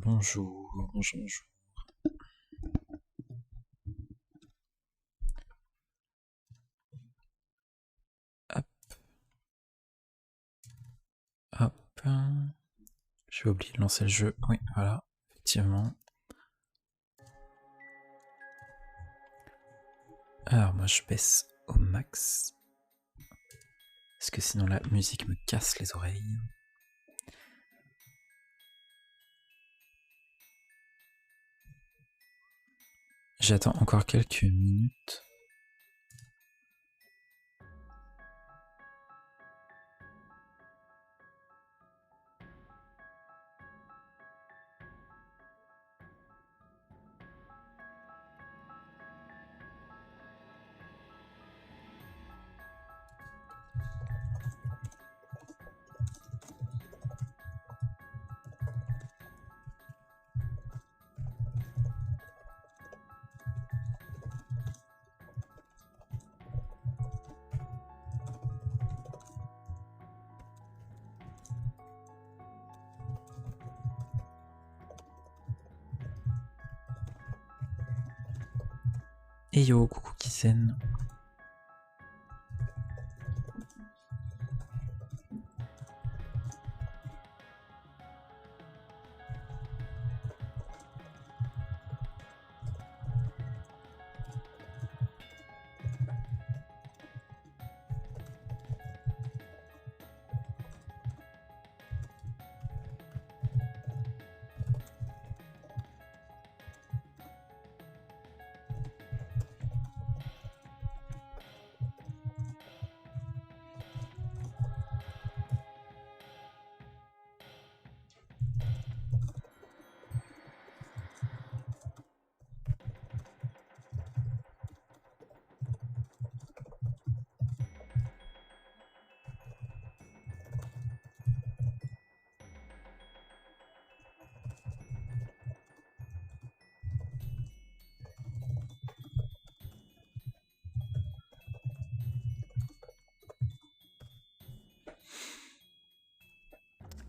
Bonjour, bonjour, bonjour. Hop, hop. J'ai oublié de lancer le jeu. Oui, voilà, effectivement. Alors moi je baisse au max. Parce que sinon la musique me casse les oreilles. J'attends encore quelques minutes. Et yo, coucou Kisen.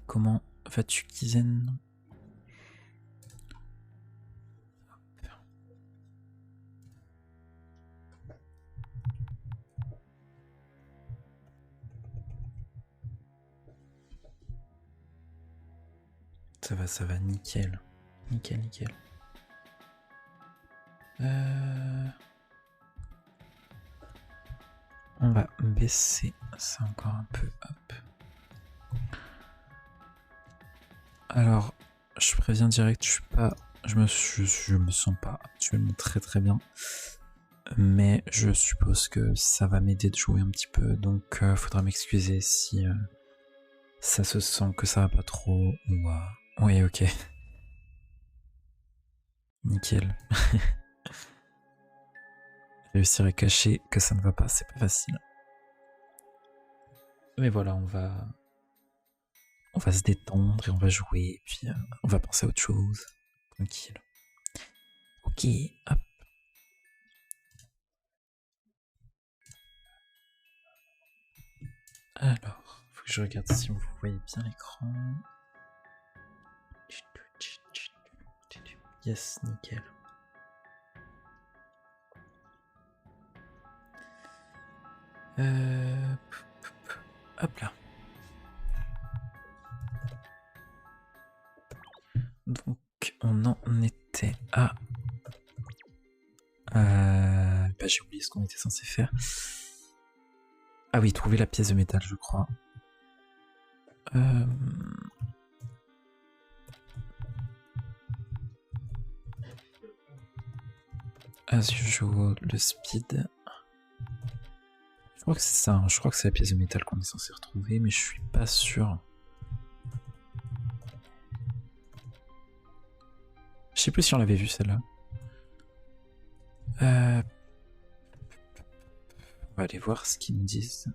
Comment vas-tu Kisen? Ça va, nickel. Nickel, nickel. On va baisser ça encore un peu. Hop. Alors, je préviens direct, je me sens pas actuellement très très bien, mais je suppose que ça va m'aider de jouer un petit peu, donc faudra m'excuser si ça se sent que ça va pas trop ou oui, ok, nickel. Réussir à cacher que ça ne va pas, c'est pas facile. Mais voilà, on va se détendre et on va jouer, et puis on va penser à autre chose, tranquille. Ok, hop. Alors, faut que je regarde si vous voyez bien l'écran. Yes, nickel. Hop là. Donc, on en était à... bah, j'ai oublié ce qu'on était censé faire. Ah oui, trouver la pièce de métal, je crois. As usual, le speed. Je crois que c'est ça, hein. Je crois que c'est la pièce de métal qu'on est censé retrouver, mais je suis pas sûr. Je sais plus si on l'avait vu celle-là. On va aller voir ce qu'ils me disent.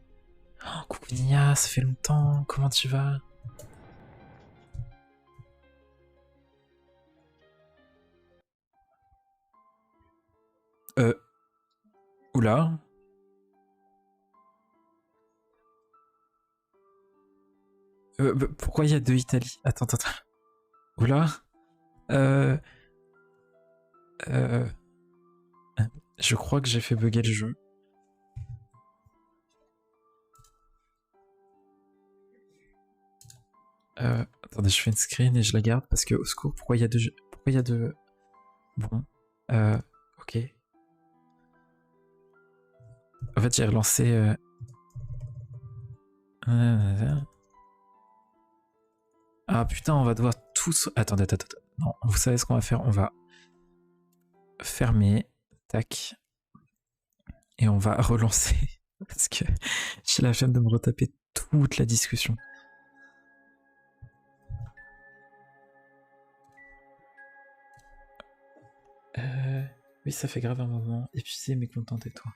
Oh, coucou Nia, ça fait longtemps, comment tu vas? Oula. Pourquoi il y a deux Italie? Attends. Oula. Euh, euh, je crois que j'ai fait bugger le jeu. Attendez, je fais une screen et je la garde parce que au secours, pourquoi il y a deux... Pourquoi il y a deux... Bon, ok. En fait, j'ai relancé... Ah putain, on va devoir tous... Attendez. Non, vous savez ce qu'on va faire? On va fermer, tac, et on va relancer parce que j'ai la flemme de me retaper toute la discussion. Oui, ça fait grave un moment. Épuisé, mais content et toi.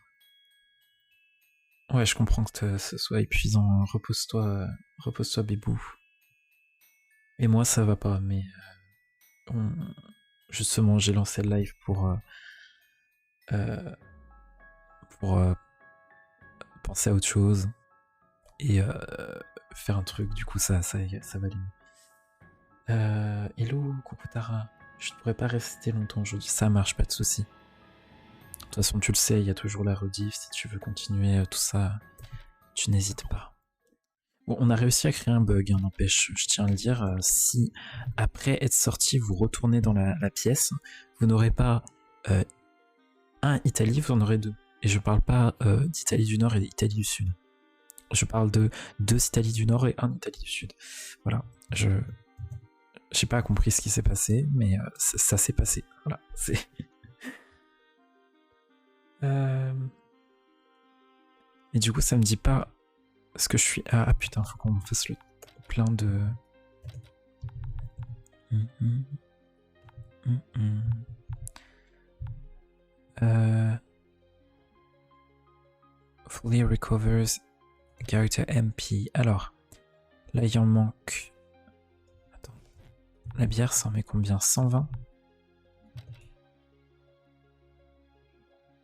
Ouais, je comprends que ce soit épuisant. Repose-toi, bébou. Et moi, ça va pas, mais justement, j'ai lancé le live pour penser à autre chose et faire un truc. Du coup, ça va aller mieux. Hello, coucou Tara. Je ne pourrais pas rester longtemps aujourd'hui. Ça marche, pas de souci. De toute façon, tu le sais, il y a toujours la rediff. Si tu veux continuer tout ça, tu n'hésites pas. Bon, on a réussi à créer un bug, hein, n'empêche, je tiens à le dire. Si, après être sorti, vous retournez dans la pièce, vous n'aurez pas un Italie, vous en aurez deux. Et je parle pas d'Italie du Nord et d'Italie du Sud. Je parle de deux Italie du Nord et un Italie du Sud. Voilà, j'ai pas compris ce qui s'est passé, mais ça s'est passé. Voilà, c'est... Et du coup, ça me dit pas ce que je suis... Ah putain, faut qu'on fasse le plein de... Fully recovers character MP. Alors, là il en manque... Attends. La bière, ça en met combien? 120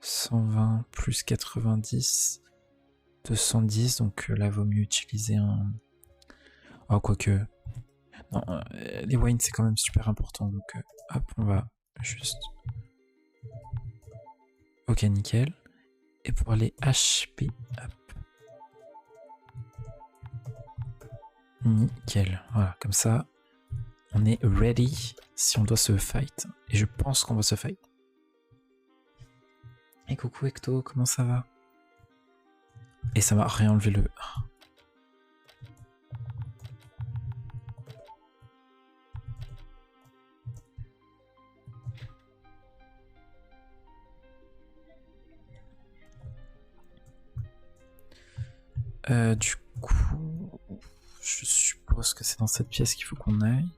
120 plus 90... 210, donc là vaut mieux utiliser un... Oh, quoique... Non, les wines c'est quand même super important, donc hop, on va juste... Ok, nickel. Et pour les HP, hop. Nickel, voilà, comme ça, on est ready si on doit se fight. Et je pense qu'on va se fight. Et coucou Ecto, comment ça va? Et ça m'a rien enlevé le... Du coup, je suppose que c'est dans cette pièce qu'il faut qu'on aille.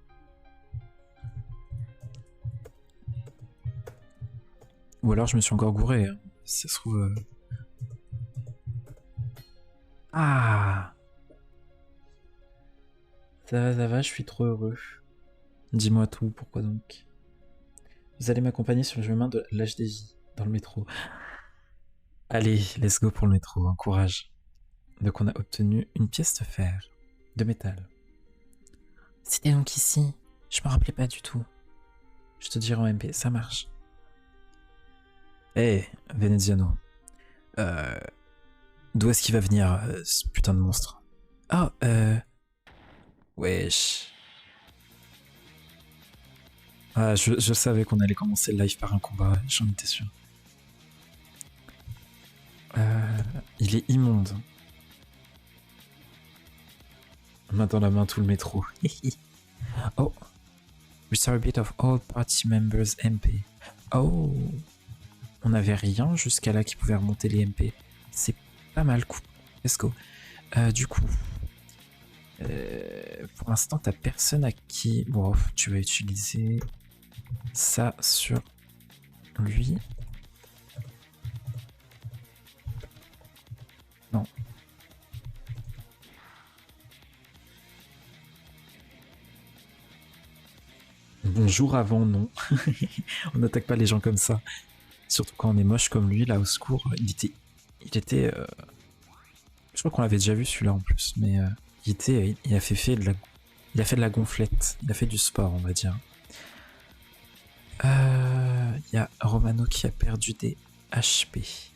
Ou alors je me suis encore gouré, hein. Si ça se trouve... Ah, ça va, je suis trop heureux. Dis-moi tout, pourquoi donc? Vous allez m'accompagner sur le chemin de l'âge des vies, dans le métro. Allez, let's go pour le métro, hein, courage. Donc on a obtenu une pièce de fer, de métal. C'était donc ici, je me rappelais pas du tout. Je te dirai en MP, ça marche. Hé, Veneziano. D'où est-ce qu'il va venir, ce putain de monstre? Ah, wesh. Ah, je savais qu'on allait commencer le live par un combat, j'en étais sûr. Il est immonde. Main dans la main tout le métro. Oh. Restore a bit of all party members MP. Oh. On n'avait rien jusqu'à là qui pouvait remonter les MP. C'est pas mal, coup. Let's go. Du coup, pour l'instant, t'as personne à qui... Bon, tu vas utiliser ça sur lui. Non. Bonjour avant, non. On n'attaque pas les gens comme ça. Surtout quand on est moche comme lui, là, au secours. Il était je crois qu'on l'avait déjà vu celui-là en plus, mais il a fait de la gonflette. Il a fait du sport, on va dire. Il y a Romano qui a perdu des HP.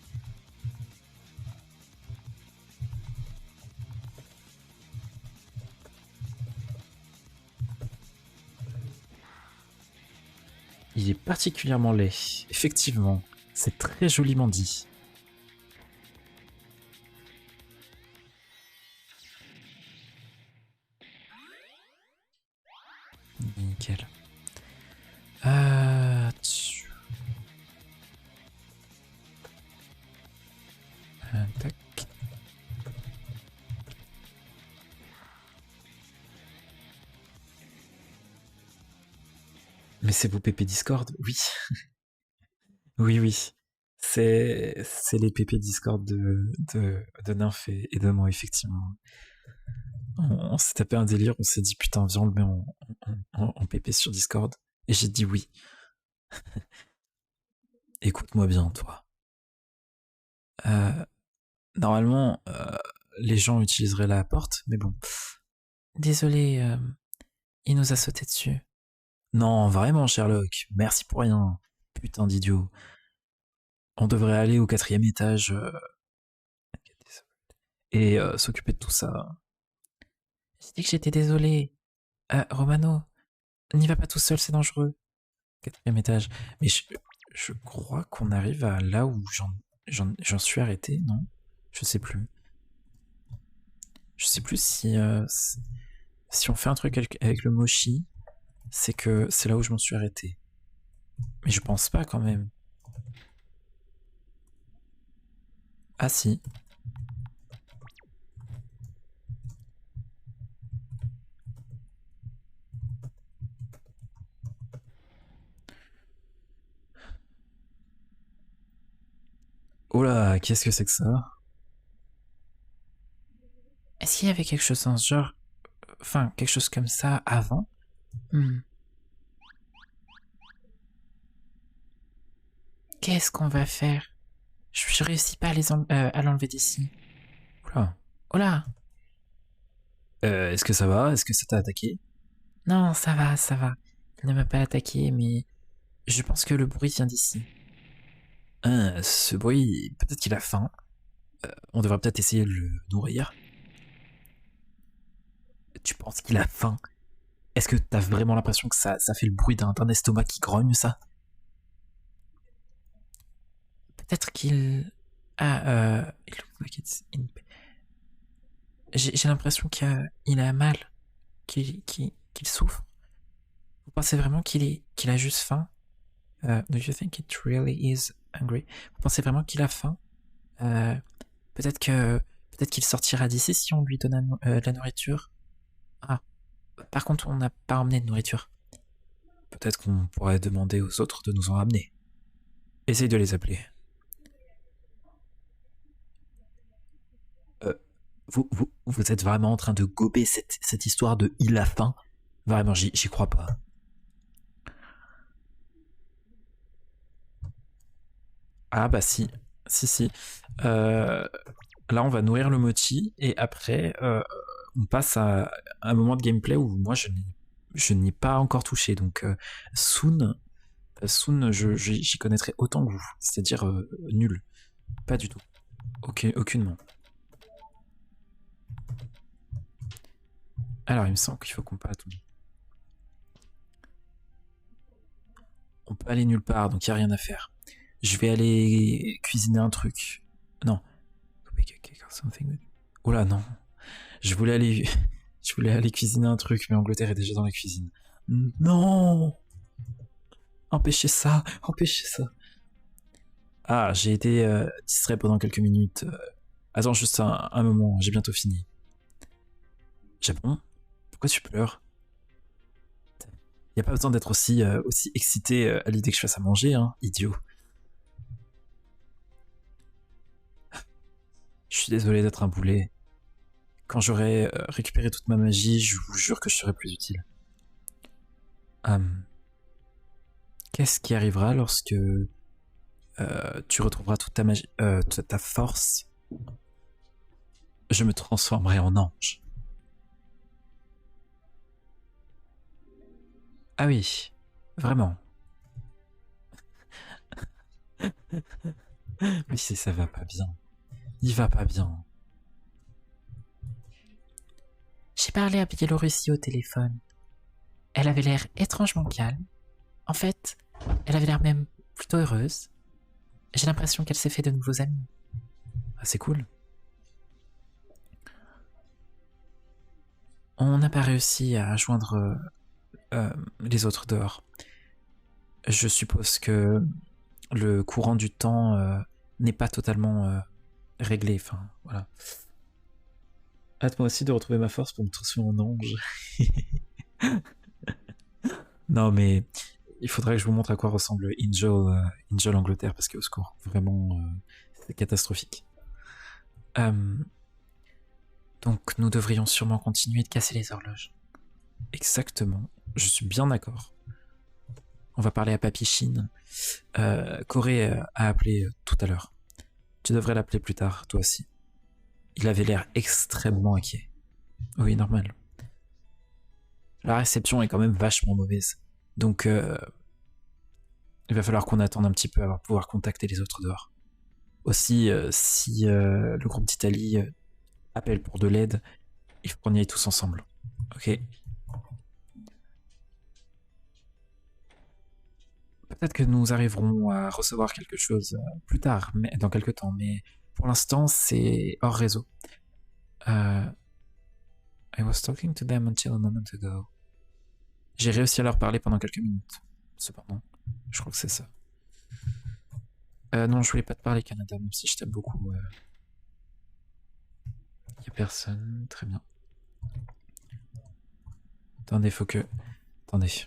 Il est particulièrement laid, effectivement. C'est très joliment dit. Nickel. Tac. Mais c'est vos PP Discord? Oui. Oui, oui. C'est les PP Discord de Nymph et de moi, effectivement. On s'est tapé un délire, on s'est dit putain, viens, on le met en PP sur Discord. Et j'ai dit oui. Écoute-moi bien, toi. Normalement, les gens utiliseraient la porte, mais bon. Désolé, il nous a sauté dessus. Non, vraiment, Sherlock, merci pour rien. Putain d'idiot. On devrait aller au 4e étage et s'occuper de tout ça. J'ai dit que j'étais désolé. Romano, n'y va pas tout seul, c'est dangereux. 4e étage. Mais je crois qu'on arrive à là où j'en suis arrêté, non? Je sais plus. Je sais plus si on fait un truc avec le mochi, c'est que c'est là où je m'en suis arrêté. Mais je pense pas quand même. Ah si. Oh là, qu'est-ce que c'est que ça? Est-ce qu'il y avait quelque chose dans ce genre? Enfin, quelque chose comme ça avant? Qu'est-ce qu'on va faire? Je réussis pas à l'enlever d'ici. Oula. Oh là. Est-ce que ça va? Est-ce que ça t'a attaqué? Non, ça va, ça va. Il ne m'a pas attaqué, mais je pense que le bruit vient d'ici. Ce bruit, peut-être qu'il a faim. On devrait peut-être essayer de le nourrir. Tu penses qu'il a faim? Est-ce que t'as vraiment l'impression que ça fait le bruit d'un estomac qui grogne, ça? Peut-être qu'il... Ah, j'ai l'impression qu'il a mal, qu'il souffre. Vous pensez vraiment qu'il a juste faim? Do you think it really is hungry? Vous pensez vraiment qu'il a faim? Peut-être qu'il sortira d'ici si on lui donne de la nourriture. Ah, par contre, on n'a pas emmené de nourriture. Peut-être qu'on pourrait demander aux autres de nous en ramener. Essaye de les appeler. Vous êtes vraiment en train de gober cette histoire de il a faim? Vraiment, j'y crois pas. Ah bah si, si. Là, on va nourrir le mochi et après, on passe à un moment de gameplay où moi je n'y ai pas encore touché. Donc Soon, j'y connaîtrai autant que vous, c'est-à-dire nul, pas du tout, aucunement. Alors il me semble qu'il faut qu'on parte. On peut aller nulle part, donc il n'y a rien à faire. Je vais aller cuisiner un truc. Non. Oh là, non. Je voulais aller cuisiner un truc, mais Angleterre est déjà dans la cuisine. Non. Empêchez ça, empêchez ça. Ah, j'ai été distrait pendant quelques minutes. Attends juste un moment, j'ai bientôt fini. Japon, pourquoi tu pleures? Y a pas besoin d'être aussi excité à l'idée que je fasse à manger, hein, idiot. Je suis désolé d'être un boulet. Quand j'aurai récupéré toute ma magie, je vous jure que je serai plus utile. Qu'est-ce qui arrivera lorsque tu retrouveras toute ta magie, toute ta force? Je me transformerai en ange. Ah oui, vraiment. Mais si ça va pas bien. Il va pas bien. J'ai parlé à Biélorussie au téléphone. Elle avait l'air étrangement calme. En fait, elle avait l'air même plutôt heureuse. J'ai l'impression qu'elle s'est fait de nouveaux amis. Ah, c'est cool. On n'a pas réussi à joindre les autres dehors. Je suppose que le courant du temps n'est pas totalement réglé. Enfin, voilà. Hâte moi aussi de retrouver ma force pour me transformer en ange. Non, mais il faudrait que je vous montre à quoi ressemble Angel Angleterre, parce qu'au secours, vraiment, c'est catastrophique. Donc nous devrions sûrement continuer de casser les horloges. Exactement, je suis bien d'accord. On va parler à Papy Chine. Corée a appelé tout à l'heure. Tu devrais l'appeler plus tard, toi aussi. Il avait l'air extrêmement inquiet. Oui, normal. La réception est quand même vachement mauvaise. Donc, il va falloir qu'on attende un petit peu avant de pouvoir contacter les autres dehors. Aussi, si le groupe d'Italie appelle pour de l'aide, il faut qu'on y aille tous ensemble. Ok. Peut-être que nous arriverons à recevoir quelque chose plus tard, mais dans quelques temps. Mais pour l'instant, c'est hors réseau. I was talking to them until a moment ago. J'ai réussi à leur parler pendant quelques minutes. Cependant, je crois que c'est ça. Non, je voulais pas te parler Canada, même si je t'aime beaucoup. Y a personne, très bien. Attendez, faut que... Attendez.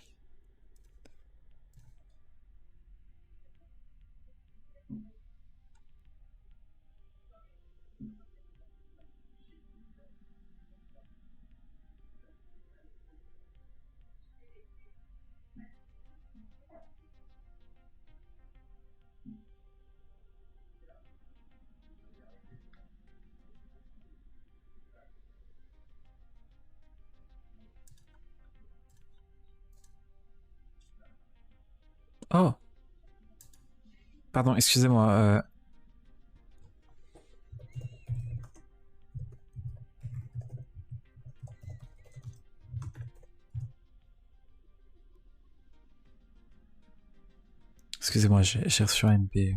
Oh, pardon, excusez-moi. Excusez-moi, j'ai reçu un MP.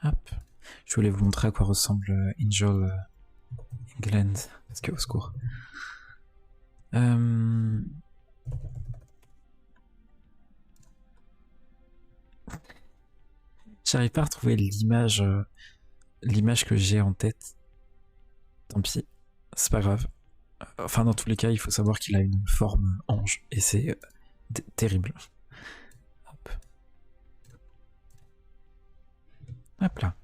Hop. Je voulais vous montrer à quoi ressemble Angel England. Parce que, au secours. J'arrive pas à retrouver l'image que j'ai en tête. Tant pis, c'est pas grave. Enfin, dans tous les cas, il faut savoir qu'il a une forme ange. Et c'est terrible. Hop. Hop là.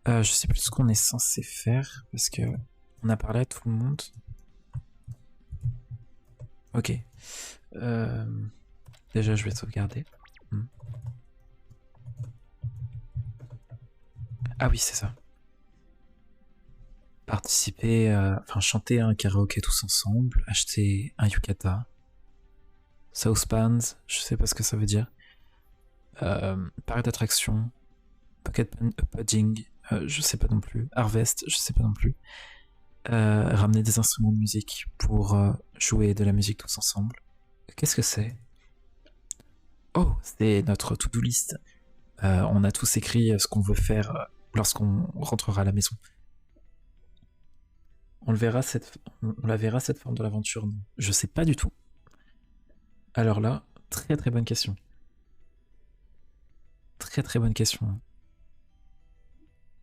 Je sais plus ce qu'on est censé faire. Parce que on a parlé à tout le monde. Ok. Déjà, je vais sauvegarder. Ah oui, c'est ça. Participer, enfin chanter un karaoké tous ensemble, acheter un yukata, Southpans, je sais pas ce que ça veut dire, parc d'attraction, pocket pudding, je sais pas non plus, harvest, je sais pas non plus, ramener des instruments de musique pour jouer de la musique tous ensemble. Qu'est-ce que c'est? Oh, c'est notre to-do list. On a tous écrit ce qu'on veut faire lorsqu'on rentrera à la maison. On la verra cette forme de l'aventure, non? Je sais pas du tout. Alors là, très très bonne question. Très très bonne question.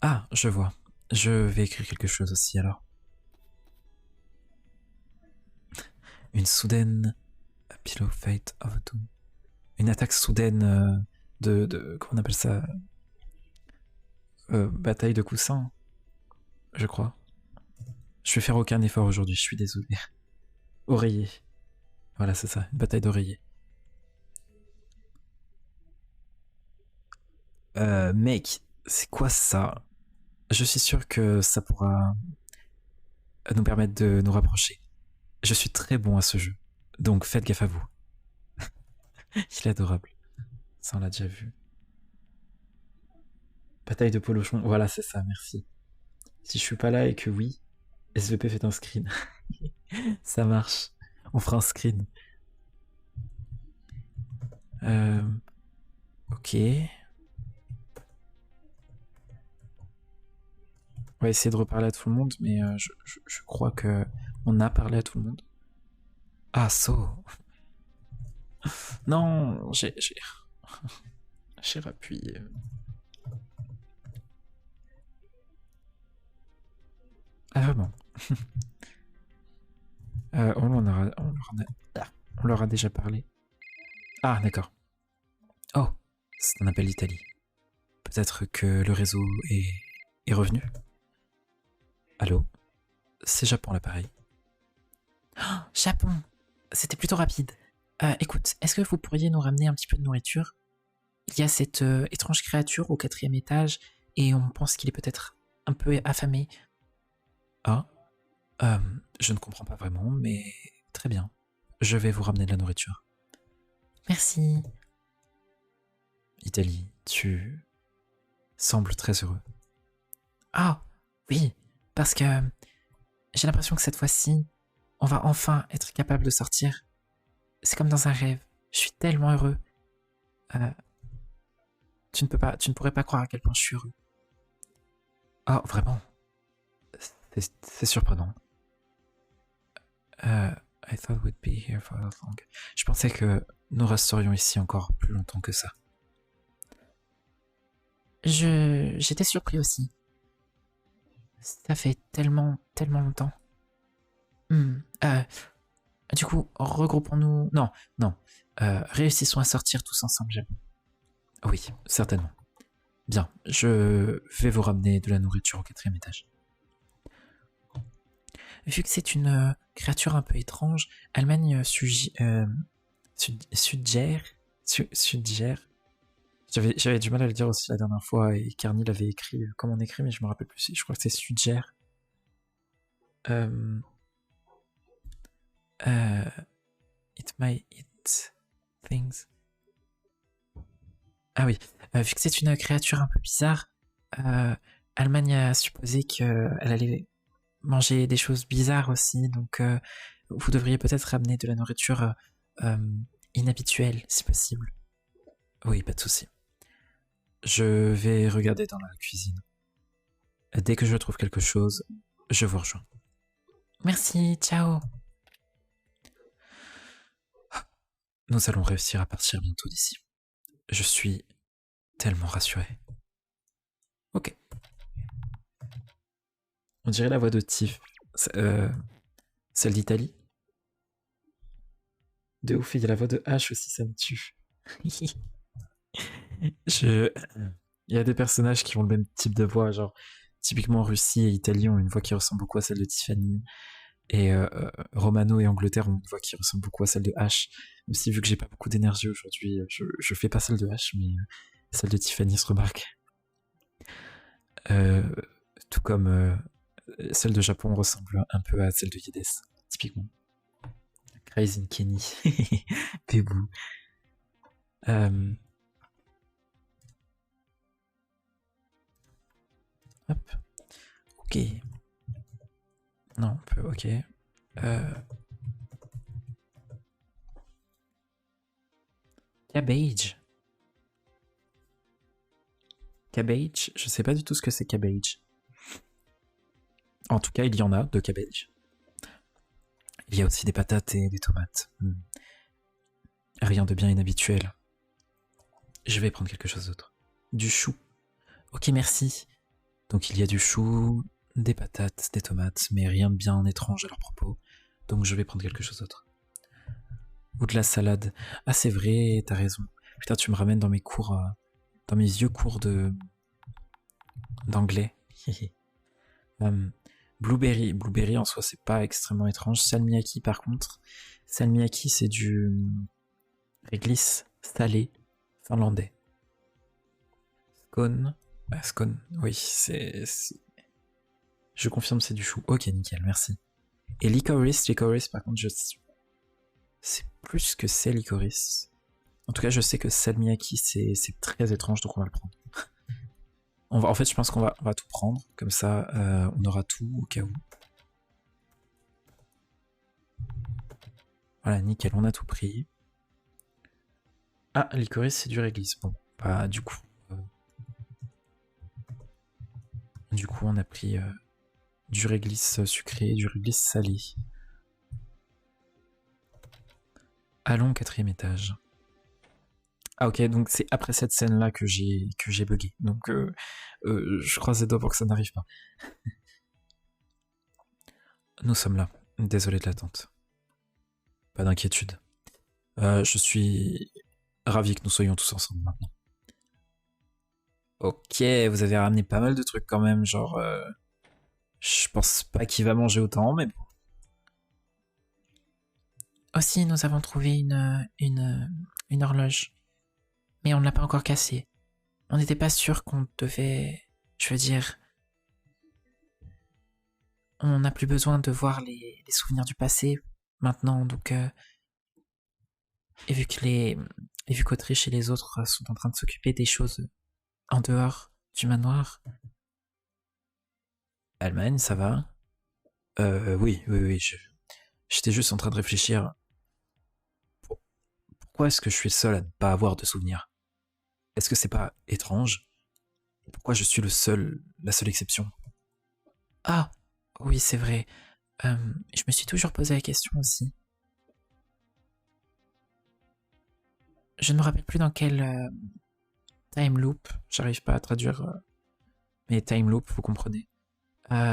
Ah, je vois. Je vais écrire quelque chose aussi alors. Une soudaine pillow fate of doom. Une attaque soudaine comment on appelle ça? Bataille de coussins, je crois. Je vais faire aucun effort aujourd'hui, je suis désolé. Oreiller. Voilà, c'est ça, une bataille d'oreiller. Mec, c'est quoi ça? Je suis sûr que ça pourra nous permettent de nous rapprocher. Je suis très bon à ce jeu, donc faites gaffe à vous. Il est adorable. Ça, on l'a déjà vu. Bataille de Polochon, voilà, c'est ça, merci. Si je suis pas là et que oui, SVP fait un screen. Ça marche. On fera un screen. Ok. On va essayer de reparler à tout le monde, mais je crois que on a parlé à tout le monde. Ah, So. Non, j'ai rappuyé. Ah, vraiment. On leur a déjà parlé. Ah, d'accord. Oh, c'est un appel d'Italie. Peut-être que le réseau est revenu. Allô? C'est Japon l'appareil. Oh, Japon! C'était plutôt rapide. Écoute, est-ce que vous pourriez nous ramener un petit peu de nourriture? Il y a cette étrange créature au 4e étage et on pense qu'il est peut-être un peu affamé. Ah? Je ne comprends pas vraiment, mais très bien. Je vais vous ramener de la nourriture. Merci. Italie, tu sembles très heureux. Ah, oui, parce que j'ai l'impression que cette fois-ci, on va enfin être capable de sortir. C'est comme dans un rêve. Je suis tellement heureux. Tu ne pourrais pas croire à quel point je suis heureux. Oh, vraiment? C'est surprenant. I thought we'd be here for that long. Je pensais que nous resterions ici encore plus longtemps que ça. J'étais surpris aussi. Ça fait tellement longtemps. Du coup, regroupons-nous. Non. Réussissons à sortir tous ensemble, j'avoue. Oui, certainement. Bien, je vais vous ramener de la nourriture au 4e étage. Vu que c'est une créature un peu étrange, Allemagne suggère. J'avais du mal à le dire aussi la dernière fois et Carny l'avait écrit comme on écrit, mais je me rappelle plus. Je crois que c'est suggère. It might eat things. Ah oui, vu que c'est une créature un peu bizarre, Allemagne a supposé qu'elle allait manger des choses bizarres aussi, donc vous devriez peut-être ramener de la nourriture inhabituelle, si possible. Oui, pas de souci. Je vais regarder dans la cuisine. Dès que je trouve quelque chose, je vous rejoins. Merci, ciao. Nous allons réussir à partir bientôt d'ici. Je suis tellement rassuré. Ok. On dirait la voix de Tiff. Celle d'Italie. De ouf, il y a la voix de H aussi, ça me tue. Il y a des personnages qui ont le même type de voix, genre typiquement Russie et Italie ont une voix qui ressemble beaucoup à celle de Tiffany, et Romano et Angleterre ont une voix qui ressemble beaucoup à celle de H. Même si vu que j'ai pas beaucoup d'énergie aujourd'hui, je fais pas celle de H, mais celle de Tiffany se remarque. Tout comme celle de Japon ressemble un peu à celle de Yedes, typiquement. Crazy Kenny. Pébou. Hop. Ok. Non, on peut, ok. Cabbage. Cabbage, je sais pas du tout ce que c'est cabbage. En tout cas, il y en a de cabbage. Il y a aussi des patates et des tomates. Rien de bien inhabituel. Je vais prendre quelque chose d'autre. Du chou. Ok, merci. Donc il y a du chou, des patates, des tomates, mais rien de bien étrange à leur propos. Donc je vais prendre quelque chose d'autre. Ou de la salade. Ah c'est vrai, t'as raison. Putain, tu me ramènes dans mes cours, dans mes vieux cours d'anglais. Blueberry. Blueberry en soi c'est pas extrêmement étrange. Salmiakki par contre. Salmiakki c'est du réglisse salé finlandais. Scone. Scone, oui, c'est... Je confirme, c'est du chou. Ok, nickel, merci. Et Licorice, par contre, je sais plus ce que c'est Licorice. En tout cas, je sais que Salmiakki, c'est très étrange, donc on va le prendre. En fait, je pense qu'on va tout prendre, comme ça, on aura tout au cas où. Voilà, nickel, on a tout pris. Ah, Licorice, c'est du réglisse. Bon, bah, du coup, on a pris du réglisse sucré, du réglisse salé. Allons au 4e étage. Ah ok, donc c'est après cette scène-là que j'ai bugué. Donc je croise les doigts pour que ça n'arrive pas. Nous sommes là. Désolé de l'attente. Pas d'inquiétude. Je suis ravi que nous soyons tous ensemble maintenant. Ok, vous avez ramené pas mal de trucs quand même, genre... je pense pas qu'il va manger autant, mais bon. Aussi, nous avons trouvé une horloge. Mais on ne l'a pas encore cassée. On n'était pas sûr qu'on devait... Je veux dire... On n'a plus besoin de voir les souvenirs du passé maintenant, donc... Et vu qu'Autriche et les autres sont en train de s'occuper des choses en dehors du manoir... Allemagne, ça va? Oui, j'étais juste en train de réfléchir. Pourquoi est-ce que je suis le seul à ne pas avoir de souvenirs? Est-ce que c'est pas étrange? Pourquoi je suis la seule exception? Ah, oui, c'est vrai. Je me suis toujours posé la question aussi. Je ne me rappelle plus dans quel time loop, j'arrive pas à traduire, mais time loop, vous comprenez.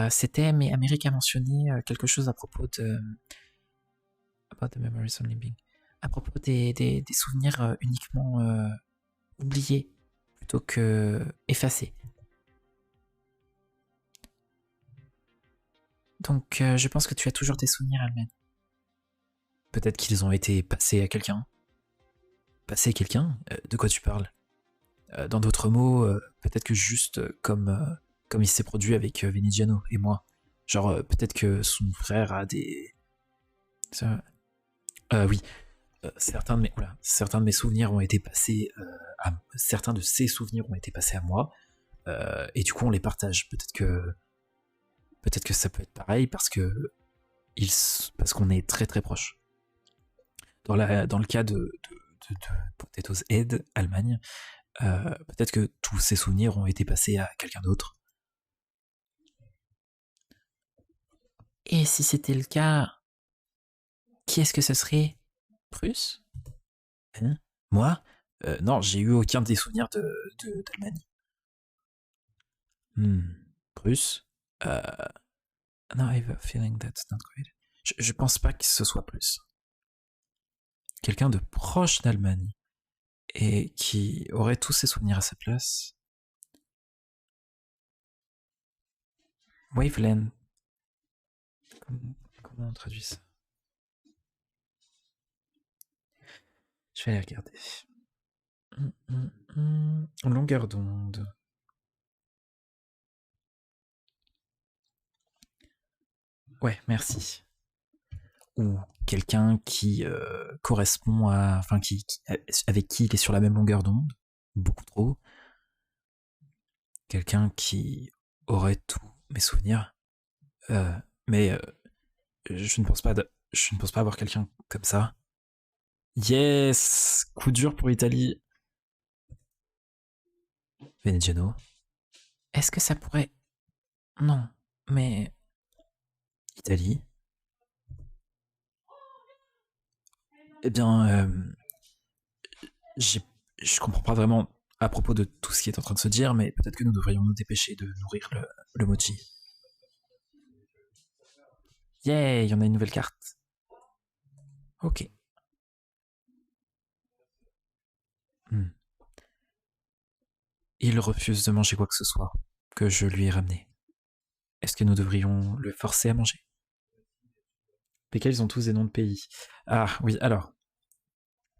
C'était, mais Amérique a mentionné quelque chose à propos de... About the memories only being... À propos des souvenirs uniquement oubliés, plutôt que effacés. Donc je pense que tu as toujours tes souvenirs, Almen. Peut-être qu'ils ont été passés à quelqu'un. Passés à quelqu'un? De quoi tu parles? Dans d'autres mots, peut-être que juste comme il s'est produit avec Venigiano et moi. Genre, peut-être que son frère a des... oui, certains de mes souvenirs ont été passés certains de ses souvenirs ont été passés à moi, et du coup on les partage. Peut-être que ça peut être pareil parce qu'on est très très proches. Dans le cas de Potatoes Head, Allemagne, peut-être que tous ces souvenirs ont été passés à quelqu'un d'autre. Et si c'était le cas, qui est-ce que ce serait? Prusse? Hein? Moi? Non, j'ai eu aucun des souvenirs d'Allemagne. Prusse? No, I have a feeling that's not great. Je pense pas que ce soit plus. Quelqu'un de proche d'Allemagne et qui aurait tous ses souvenirs à sa place. Waveland. Comment on traduit ça? Je vais aller regarder. Longueur d'onde. Ouais, merci. Ou quelqu'un qui correspond à... Enfin, avec qui il est sur la même longueur d'onde. Beaucoup trop. Quelqu'un qui aurait tous mes souvenirs. Mais je ne pense pas avoir quelqu'un comme ça. Yes! Coup dur pour Italie. Veneziano. Est-ce que ça pourrait... Non, mais... Italie. Eh bien, je comprends pas vraiment à propos de tout ce qui est en train de se dire, mais peut-être que nous devrions nous dépêcher de nourrir le mochi. Yeah, il y en a une nouvelle carte. Ok. Il refuse de manger quoi que ce soit que je lui ai ramené. Est-ce que nous devrions le forcer à manger? Lesquels ils ont tous des noms de pays. Ah oui, alors.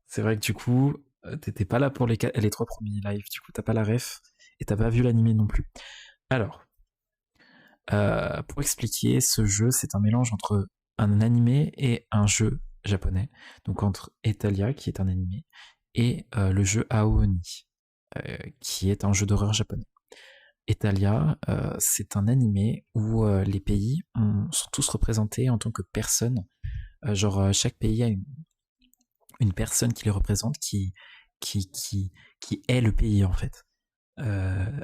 C'est vrai que du coup, t'étais pas là pour les 3 premiers lives, du coup t'as pas la ref, et t'as pas vu l'animé non plus. Alors, pour expliquer, ce jeu c'est un mélange entre un animé et un jeu japonais. Donc entre Etalia, qui est un animé, et le jeu Aoni, qui est un jeu d'horreur japonais. Etalia, c'est un animé où les pays sont tous représentés en tant que personnes. Chaque pays a une personne qui les représente, qui, qui, qui est le pays en fait. Euh,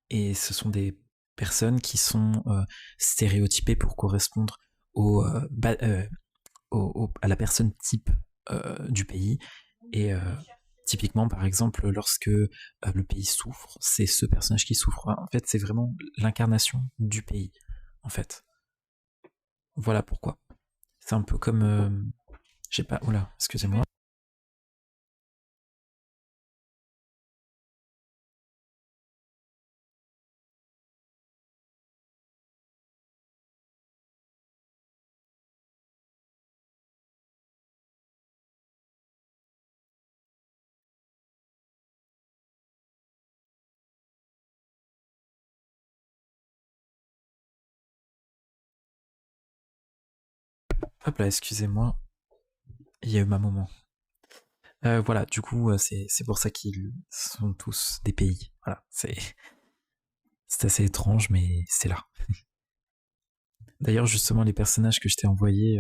et ce sont des personnes qui sont stéréotypées pour correspondre au, à la personne type du pays. Et typiquement, par exemple, lorsque le pays souffre, c'est ce personnage qui souffre. En fait, c'est vraiment l'incarnation du pays, en fait. Voilà pourquoi. C'est un peu comme... je sais pas... Oula, excusez-moi. Hop là, excusez-moi. Il y a eu ma maman. Voilà, du coup, c'est pour ça qu'ils sont tous des pays. Voilà, c'est assez étrange, mais c'est là. D'ailleurs, justement, les personnages que je t'ai envoyés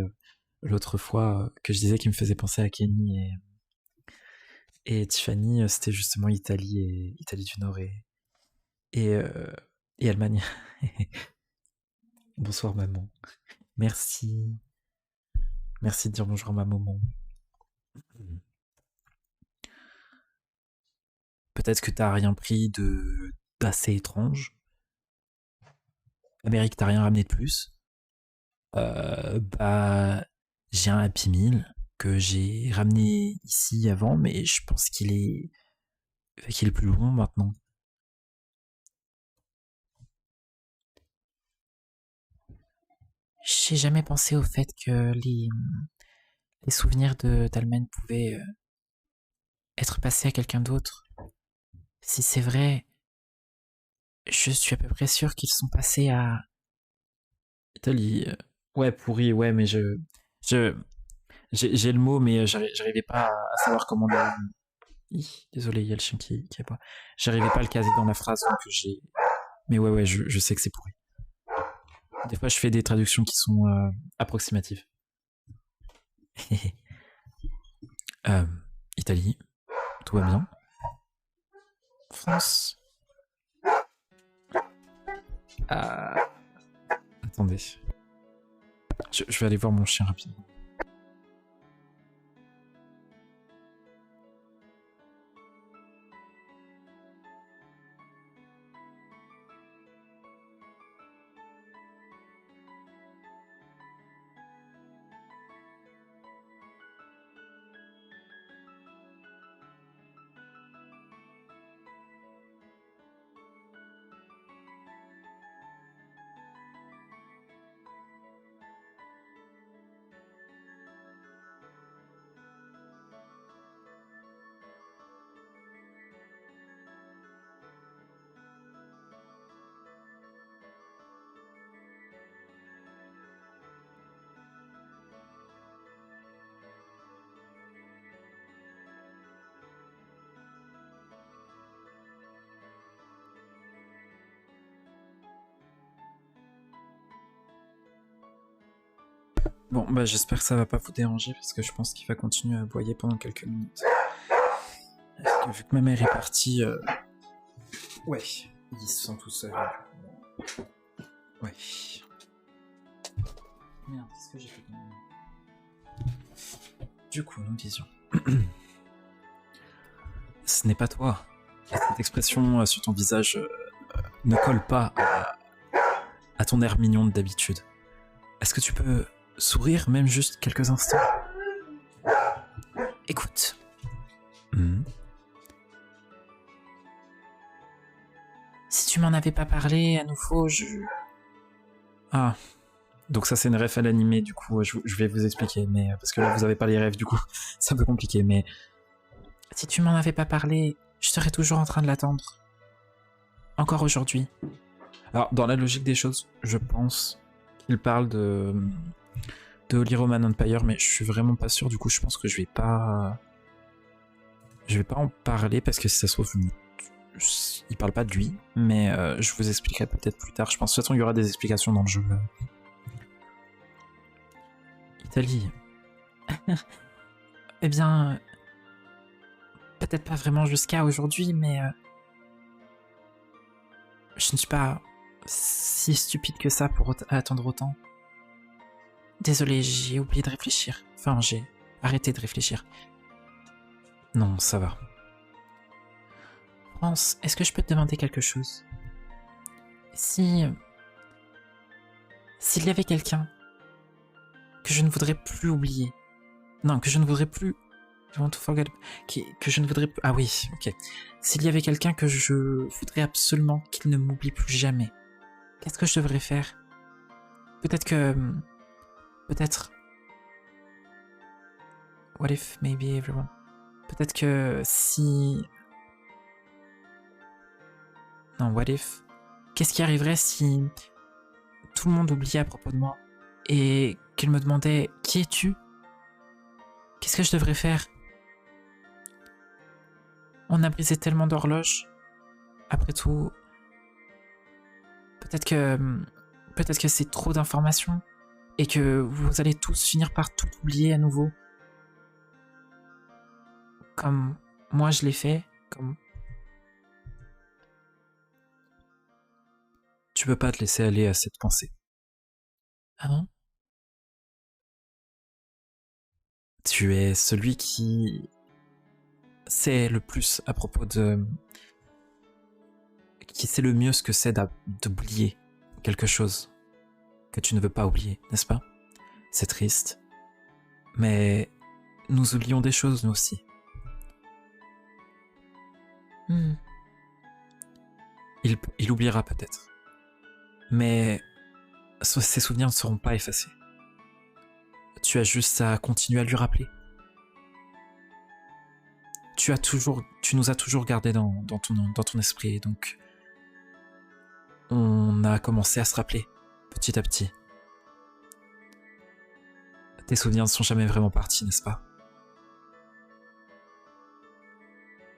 l'autre fois, que je disais qui me faisaient penser à Kenny et Tiffany, c'était justement Italie du Nord et, euh, et Allemagne. Bonsoir maman. Merci. Merci de dire bonjour à ma maman. Peut-être que t'as rien pris d'assez étrange. Amérique, t'as rien ramené de plus. Bah, j'ai un Happy Meal que j'ai ramené ici avant, mais je pense qu'il est plus long maintenant. J'ai jamais pensé au fait que les souvenirs de d'Allemagne pouvaient être passés à quelqu'un d'autre. Si c'est vrai, je suis à peu près sûr qu'ils sont passés à Italie. Ouais, pourri, ouais, mais je, j'ai le mot, mais j'arrivais pas à savoir comment le. Désolé, il y a le chien qui est pas. J'arrivais pas à le caser dans la phrase, donc j'ai. Mais ouais, ouais, je sais que c'est pourri. Des fois, je fais des traductions qui sont approximatives. euh, Italie, tout va bien. France. Euh, Attendez. Je vais aller voir mon chien rapidement. Bon, bah j'espère que ça va pas vous déranger parce que je pense qu'il va continuer à aboyer pendant quelques minutes. Parce que vu que ma mère est partie, ouais, ils se sont tous seuls. Ouais. Merde, qu'est-ce que j'ai fait? Du coup, nous disions. Ce n'est pas toi. Cette expression sur ton visage ne colle pas à ton air mignon d'habitude. Est-ce que tu peux sourire même juste quelques instants? Écoute. Si tu m'en avais pas parlé à nouveau, Ah. Donc ça c'est une ref à l'animé, du coup je vais vous expliquer, mais parce que là vous avez pas les refs, du coup c'est un peu compliqué, mais si tu m'en avais pas parlé, je serais toujours en train de l'attendre. Encore aujourd'hui. Alors dans la logique des choses, je pense qu'il parle de Holy Roman Empire, mais je suis vraiment pas sûr. Du coup, je pense que je vais pas en parler parce que si ça se trouve, il parle pas de lui, mais je vous expliquerai peut-être plus tard. Je pense de toute façon il y aura des explications dans le jeu. Italie. Eh bien, peut-être pas vraiment jusqu'à aujourd'hui, mais je ne suis pas si stupide que ça pour attendre autant. Désolé, j'ai oublié de réfléchir. Enfin, j'ai arrêté de réfléchir. Non, ça va. France, est-ce que je peux te demander quelque chose? S'il y avait quelqu'un que je ne voudrais plus oublier, non, que je ne voudrais plus, que je ne voudrais plus, ah oui, ok. S'il y avait quelqu'un que je voudrais absolument qu'il ne m'oublie plus jamais, qu'est-ce que je devrais faire? Peut-être, what if maybe everyone? Peut-être que si, non, what if? Qu'est-ce qui arriverait si tout le monde oubliait à propos de moi et qu'il me demandait qui es-tu? Qu'est-ce que je devrais faire? On a brisé tellement d'horloges. Après tout, peut-être que c'est trop d'informations et que vous allez tous finir par tout oublier à nouveau. Comme moi je l'ai fait, comme... Tu peux pas te laisser aller à cette pensée. Ah bon? Tu es celui qui sait le plus à propos de... qui sait le mieux ce que c'est d'oublier quelque chose que tu ne veux pas oublier, n'est-ce pas? C'est triste. Mais nous oublions des choses, nous aussi. Il oubliera peut-être. Mais ses souvenirs ne seront pas effacés. Tu as juste à continuer à lui rappeler. Tu nous as toujours gardés dans ton esprit, donc on a commencé à se rappeler, petit à petit. Tes souvenirs ne sont jamais vraiment partis, n'est-ce pas?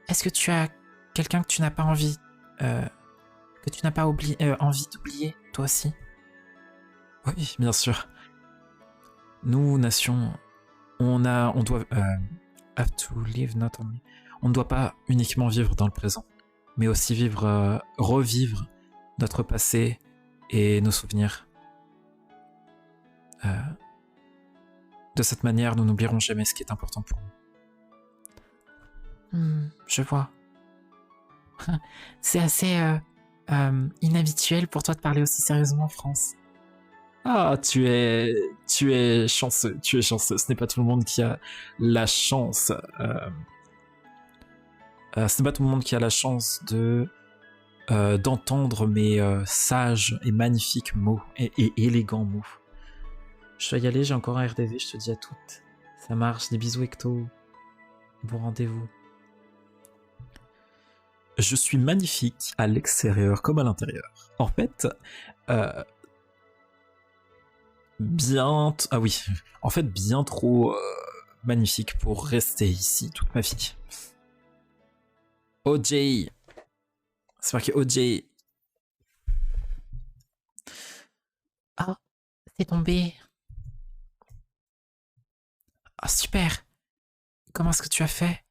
Est-ce que tu as quelqu'un que tu n'as pas envie, envie d'oublier, toi aussi? Oui, bien sûr. Nous, nation, on doit have to live not only. On ne doit pas uniquement vivre dans le présent, mais aussi revivre notre passé et nos souvenirs. De cette manière, nous n'oublierons jamais ce qui est important pour nous. Je vois. C'est assez inhabituel pour toi de parler aussi sérieusement, France. Ah, tu es chanceux, Ce n'est pas tout le monde qui a la chance. Ce n'est pas tout le monde qui a la chance d'entendre mes sages et magnifiques mots et élégants mots. Je dois y aller, j'ai encore un RDV, je te dis à toutes. Ça marche, des bisous Ecto. Bon rendez-vous. Je suis magnifique à l'extérieur comme à l'intérieur. En fait, bien trop magnifique pour rester ici toute ma vie. OJ. C'est marqué OJ. Ah, c'est tombé. Ah, super. Comment est-ce que tu as fait?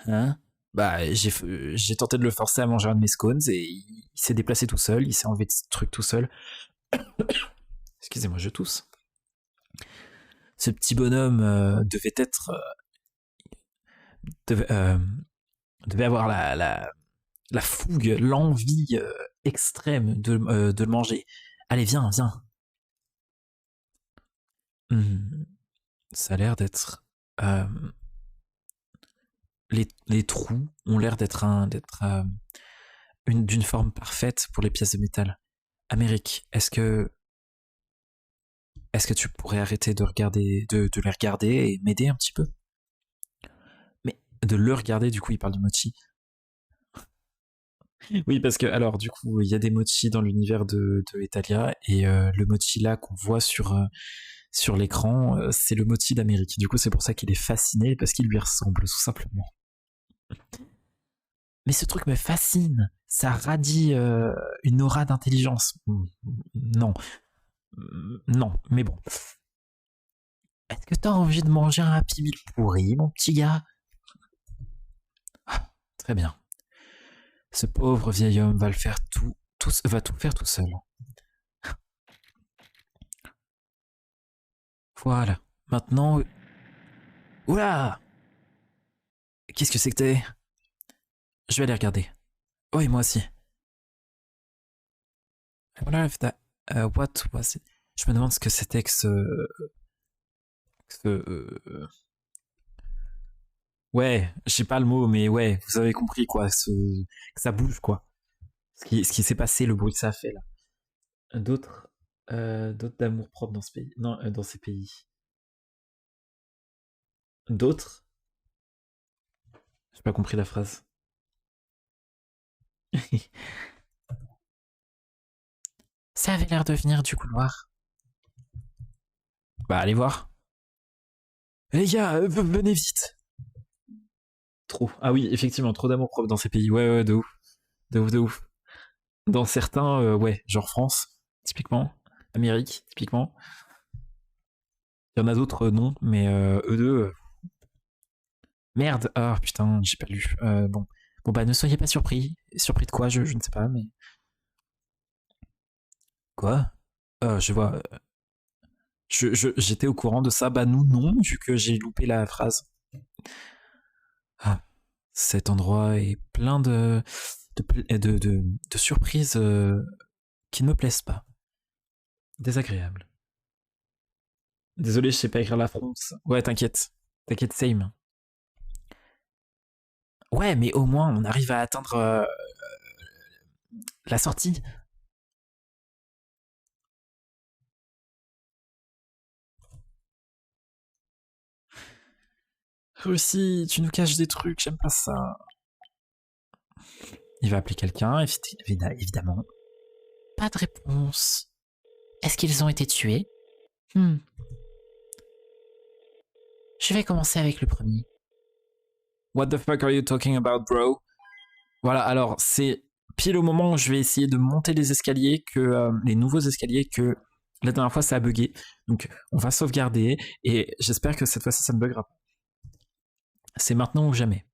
Hein? Bah, j'ai tenté de le forcer à manger un de mes scones et il s'est déplacé tout seul, il s'est enlevé de ce truc tout seul. Excusez-moi, je tousse. Ce petit bonhomme devait avoir la fougue, l'envie extrême de le manger. Allez, viens. Ça a l'air d'être... les trous ont l'air d'être d'une forme parfaite pour les pièces de métal. Amérique, est-ce que tu pourrais arrêter de les regarder et m'aider un petit peu? Mais de le regarder, du coup, il parle du mochi. Oui, parce que, alors, du coup, il y a des mochis dans l'univers de Italia, et le mochi là qu'on voit sur sur l'écran, c'est le motif d'Amérique. Du coup, c'est pour ça qu'il est fasciné, parce qu'il lui ressemble, tout simplement. Mais ce truc me fascine. Ça radie une aura d'intelligence. Non. Non, mais bon. Est-ce que t'as envie de manger un Happy Meal pourri, mon petit gars? Ah, très bien. Ce pauvre vieil homme va le faire va tout faire tout seul. Voilà. Maintenant... Oula! Qu'est-ce que c'est que t'es? Je vais aller regarder. Oui, moi aussi. I wonder if that... what was it? Je me demande ce que c'était que ouais, j'ai pas le mot, mais ouais, vous avez compris quoi, que ça bouge quoi. Ce qui s'est passé, le bruit que ça a fait là. D'autres d'amour propre dans ce pays. Non, dans ces pays. D'autres? J'ai pas compris la phrase. Ça avait l'air de venir du couloir. Bah allez voir. Les gars, venez vite. Trop. Ah oui, effectivement, trop d'amour propre dans ces pays. Ouais, ouais, de ouf. De ouf, de ouf. Dans certains, ouais, genre France, typiquement. Amérique, typiquement. Il y en a d'autres, non, mais eux deux. Merde, ah putain, j'ai pas lu. Bon. Bon, bah ne soyez pas surpris. Surpris de quoi, je ne sais pas, mais. Quoi? Je vois. J'étais au courant de ça. Bah nous, non, vu que j'ai loupé la phrase. Ah, cet endroit est plein de surprises qui ne me plaisent pas. Désagréable. Désolé, je sais pas écrire la France. Ouais, t'inquiète. T'inquiète, same. Ouais, mais au moins, on arrive à atteindre la sortie. Russie, tu nous caches des trucs, j'aime pas ça. Il va appeler quelqu'un, évidemment. Pas de réponse. Est-ce qu'ils ont été tués? Je vais commencer avec le premier. What the fuck are you talking about, bro? Voilà, alors c'est pile au moment où je vais essayer de monter les escaliers, les nouveaux escaliers, que la dernière fois ça a bugué. Donc on va sauvegarder et j'espère que cette fois-ci ça ne buggera pas. C'est maintenant ou jamais.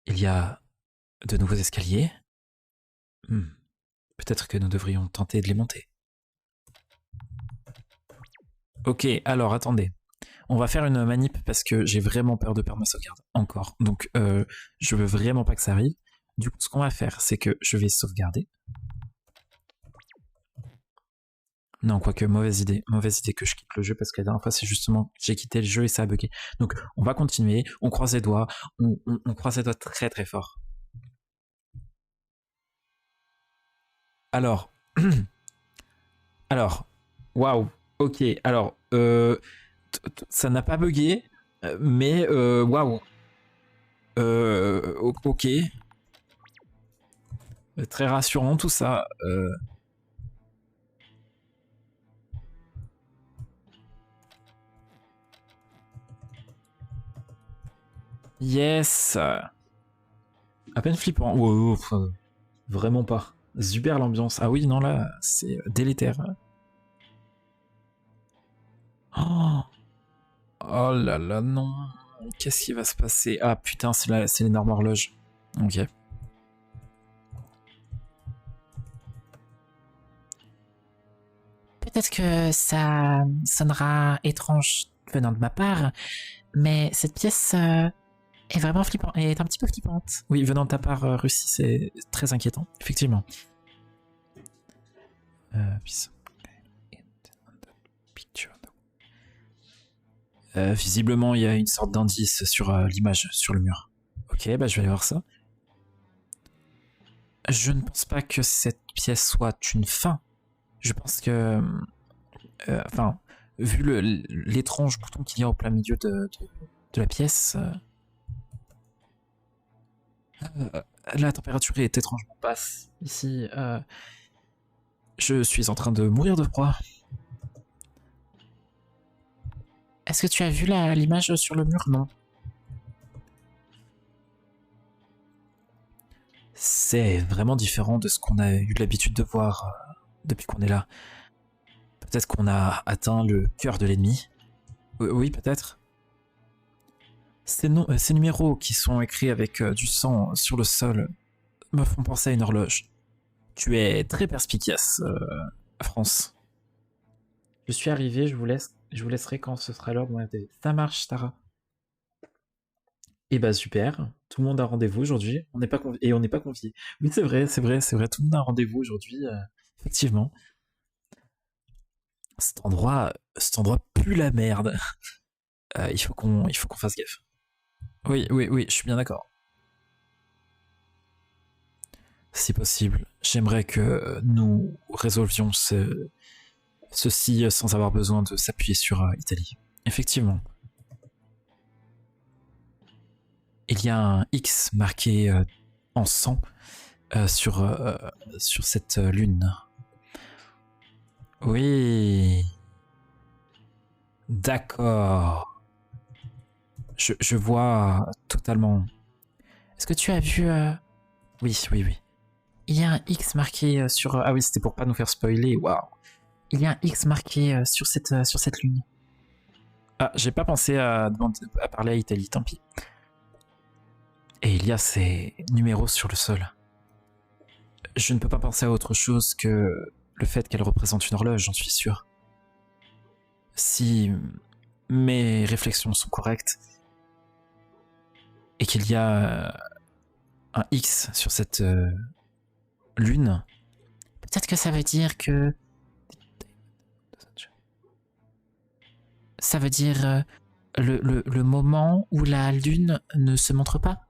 Il y a de nouveaux escaliers. Peut-être que nous devrions tenter de les monter. Ok, alors attendez. On va faire une manip parce que j'ai vraiment peur de perdre ma sauvegarde. Encore. Donc je veux vraiment pas que ça arrive. Du coup, ce qu'on va faire, c'est que je vais sauvegarder. Non, quoique, mauvaise idée que je quitte le jeu, parce que la dernière fois, c'est justement, j'ai quitté le jeu et ça a bugué. Donc, on va continuer, on croise les doigts, on croise les doigts très très fort. Alors, waouh, ok, alors, ça n'a pas bugué, mais waouh, ok, très rassurant tout ça. Yes. À peine flippant. Wow, vraiment pas. Super l'ambiance. Ah oui, non, là, c'est délétère. Oh, oh là là, non. Qu'est-ce qui va se passer? Ah putain, c'est l'énorme horloge. Ok. Peut-être que ça sonnera étrange venant de ma part, mais cette pièce est vraiment flippante, est un petit peu flippante. Oui, venant de ta part, Russie, c'est très inquiétant, effectivement. Visiblement, il y a une sorte d'indice sur l'image, sur le mur. Ok, bah je vais aller voir ça. Je ne pense pas que cette pièce soit une fin. Je pense que... Enfin, vu l'étrange bouton qu'il y a au plein milieu de la pièce... la température est étrangement basse ici. Je suis en train de mourir de froid. Est-ce que tu as vu l'image sur le mur? Non. C'est vraiment différent de ce qu'on a eu l'habitude de voir depuis qu'on est là. Peut-être qu'on a atteint le cœur de l'ennemi. Oui, peut-être. Ces numéros qui sont écrits avec du sang sur le sol me font penser à une horloge. Tu es très perspicace, France. Je suis arrivé, je vous laisserai quand ce sera l'heure de mon RTT. Ça marche, Tara. Eh bah super, tout le monde a rendez-vous aujourd'hui, et on n'est pas convié. Oui, c'est vrai, tout le monde a rendez-vous aujourd'hui, effectivement. Cet endroit pue la merde. Il faut qu'on fasse gaffe. Oui, je suis bien d'accord. Si possible, j'aimerais que nous résolvions ceci sans avoir besoin de s'appuyer sur Italie. Effectivement. Il y a un X marqué en sang sur cette lune. Oui. D'accord. Je vois totalement. Est-ce que tu as vu... Oui. Il y a un X marqué sur... Ah oui, c'était pour pas nous faire spoiler, waouh. Il y a un X marqué sur cette lune. Ah, j'ai pas pensé à parler à Italie, tant pis. Et il y a ces numéros sur le sol. Je ne peux pas penser à autre chose que le fait qu'elle représente une horloge, j'en suis sûr. Si mes réflexions sont correctes, et qu'il y a un X sur cette lune, peut-être que ça veut dire que... Ça veut dire le moment où la lune ne se montre pas.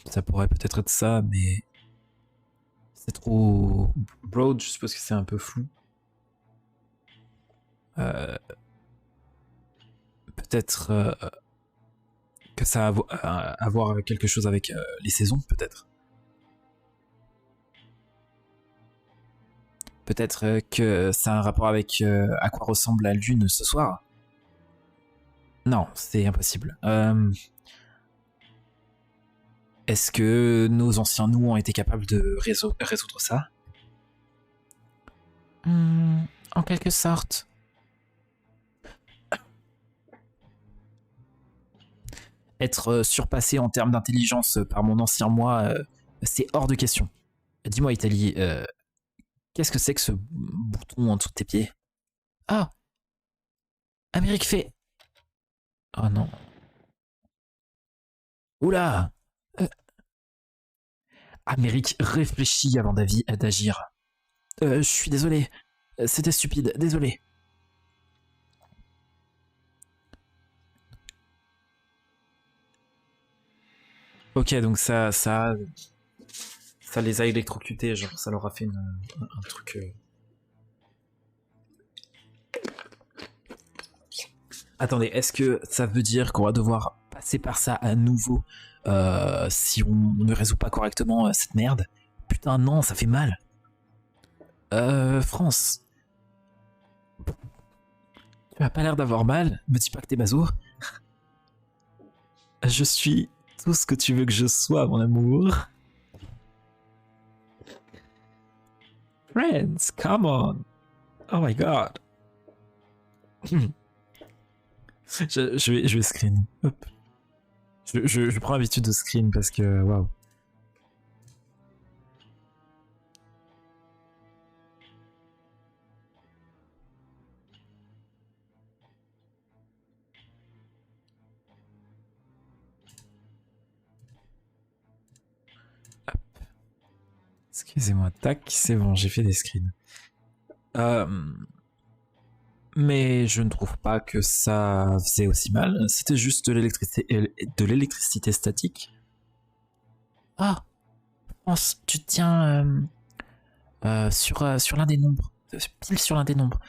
Ça pourrait peut-être être ça, mais c'est trop broad, je suppose que c'est un peu flou. Peut-être que ça a à voir quelque chose avec les saisons, peut-être. Peut-être que ça a un rapport avec à quoi ressemble la lune ce soir. Non, c'est impossible. Est-ce que nos anciens nous ont été capables de résoudre ça? En quelque sorte. Être surpassé en termes d'intelligence par mon ancien moi, c'est hors de question. Dis-moi, Italie, qu'est-ce que c'est que ce bouton en dessous de tes pieds? Ah! Amérique fait... Oh non. Oula! Amérique réfléchit avant d'agir. Je suis désolé. C'était stupide, désolé. Ok, donc ça les a électrocutés, genre ça leur a fait un truc... Attendez, est-ce que ça veut dire qu'on va devoir passer par ça à nouveau si on ne résout pas correctement cette merde? Putain, non, ça fait mal. France. Tu as pas l'air d'avoir mal, me dis pas que t'es maso. Je suis tout ce que tu veux que je sois, mon amour. Friends, come on. Oh my god. Je vais screen. Hop. Je prends l'habitude de screen parce que waouh. Excusez-moi, tac, c'est bon, j'ai fait des screens. Mais je ne trouve pas que ça faisait aussi mal. C'était juste de l'électricité statique. Ah, pense, tu tiens sur l'un des nombres, pile sur l'un des nombres.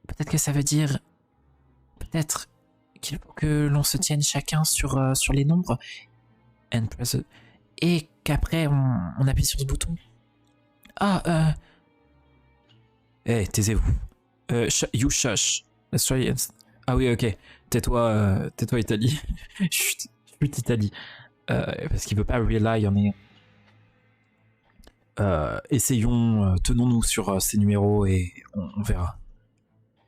Peut-être que ça veut dire, peut-être qu'il faut que l'on se tienne chacun sur les nombres et qu'après on appuie sur ce bouton. Ah, taisez-vous. You shush. Let's try it. Ah oui, ok. Tais-toi, Italie. Chut, chut, Italie. Parce qu'il veut pas rely on it. Essayons, tenons-nous sur ces numéros et on verra.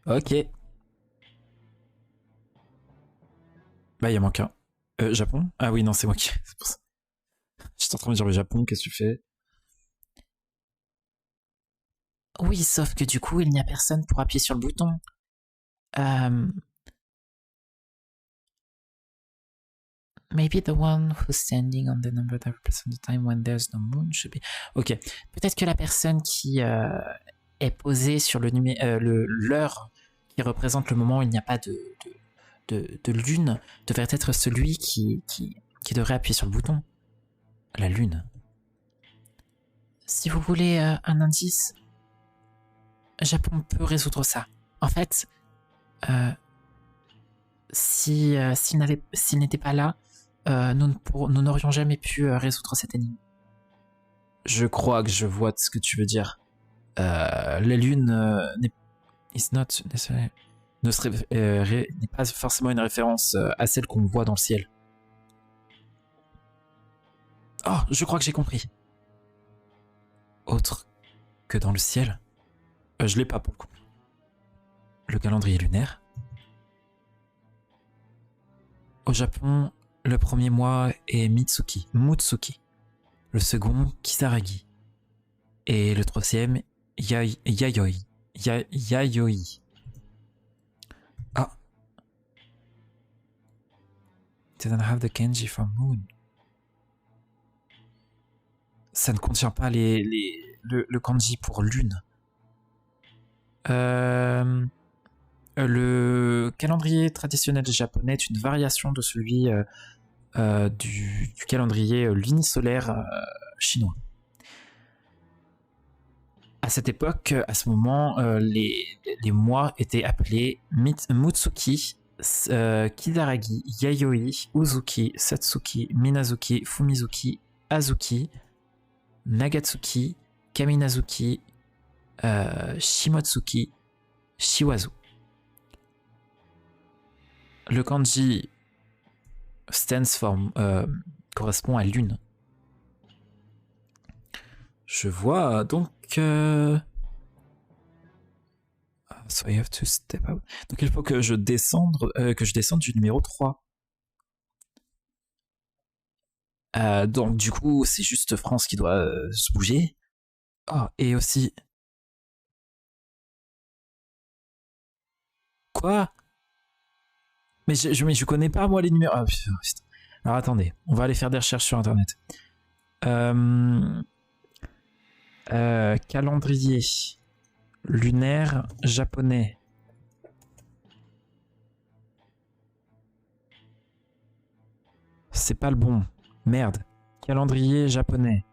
Ok. Bah, il en manque un. Japon? Ah oui, non, c'est moi qui. C'est pour ça. J'étais en train de dire le Japon, qu'est-ce que tu fais? Oui, sauf que du coup, il n'y a personne pour appuyer sur le bouton. Maybe the one who's standing on the number that represents the time when there's no moon should be. Ok. Peut-être que la personne qui est posée sur le l'heure qui représente le moment où il n'y a pas de lune devrait être celui qui devrait appuyer sur le bouton. La lune. Si vous voulez un indice, Japon peut résoudre ça. En fait, s'il n'était pas là, nous n'aurions jamais pu résoudre cette énigme. Je crois que je vois ce que tu veux dire. La lune n'est pas forcément une référence à celle qu'on voit dans le ciel. Oh, je crois que j'ai compris. Autre que dans le ciel. Je l'ai pas pour le coup. Le calendrier lunaire. Au Japon, le premier mois est Mutsuki. Le second, Kisaragi. Et le troisième, Yayoi. Ah. Didn't have the kanji for moon. Ça ne contient pas le kanji pour lune. Le calendrier traditionnel japonais est une variation de celui du calendrier lunisolaire chinois. À cette époque, à ce moment, les mois étaient appelés Mutsuki, Kidaragi, Yayoi, Uzuki, Satsuki, Minazuki, Fumizuki, Azuki, Nagatsuki, Kaminazuki, Shimotsuki, Shiwazu. Le kanji stands for correspond à lune. Je vois donc. So I have to step out. Donc il faut que je descende du numéro 3. Donc du coup, c'est juste France qui doit se bouger. Oh, et aussi. Quoi? Mais je connais pas moi les numéros. Ah, putain. Alors attendez, on va aller faire des recherches sur internet. Calendrier lunaire japonais. C'est pas le bon. Merde. Calendrier japonais.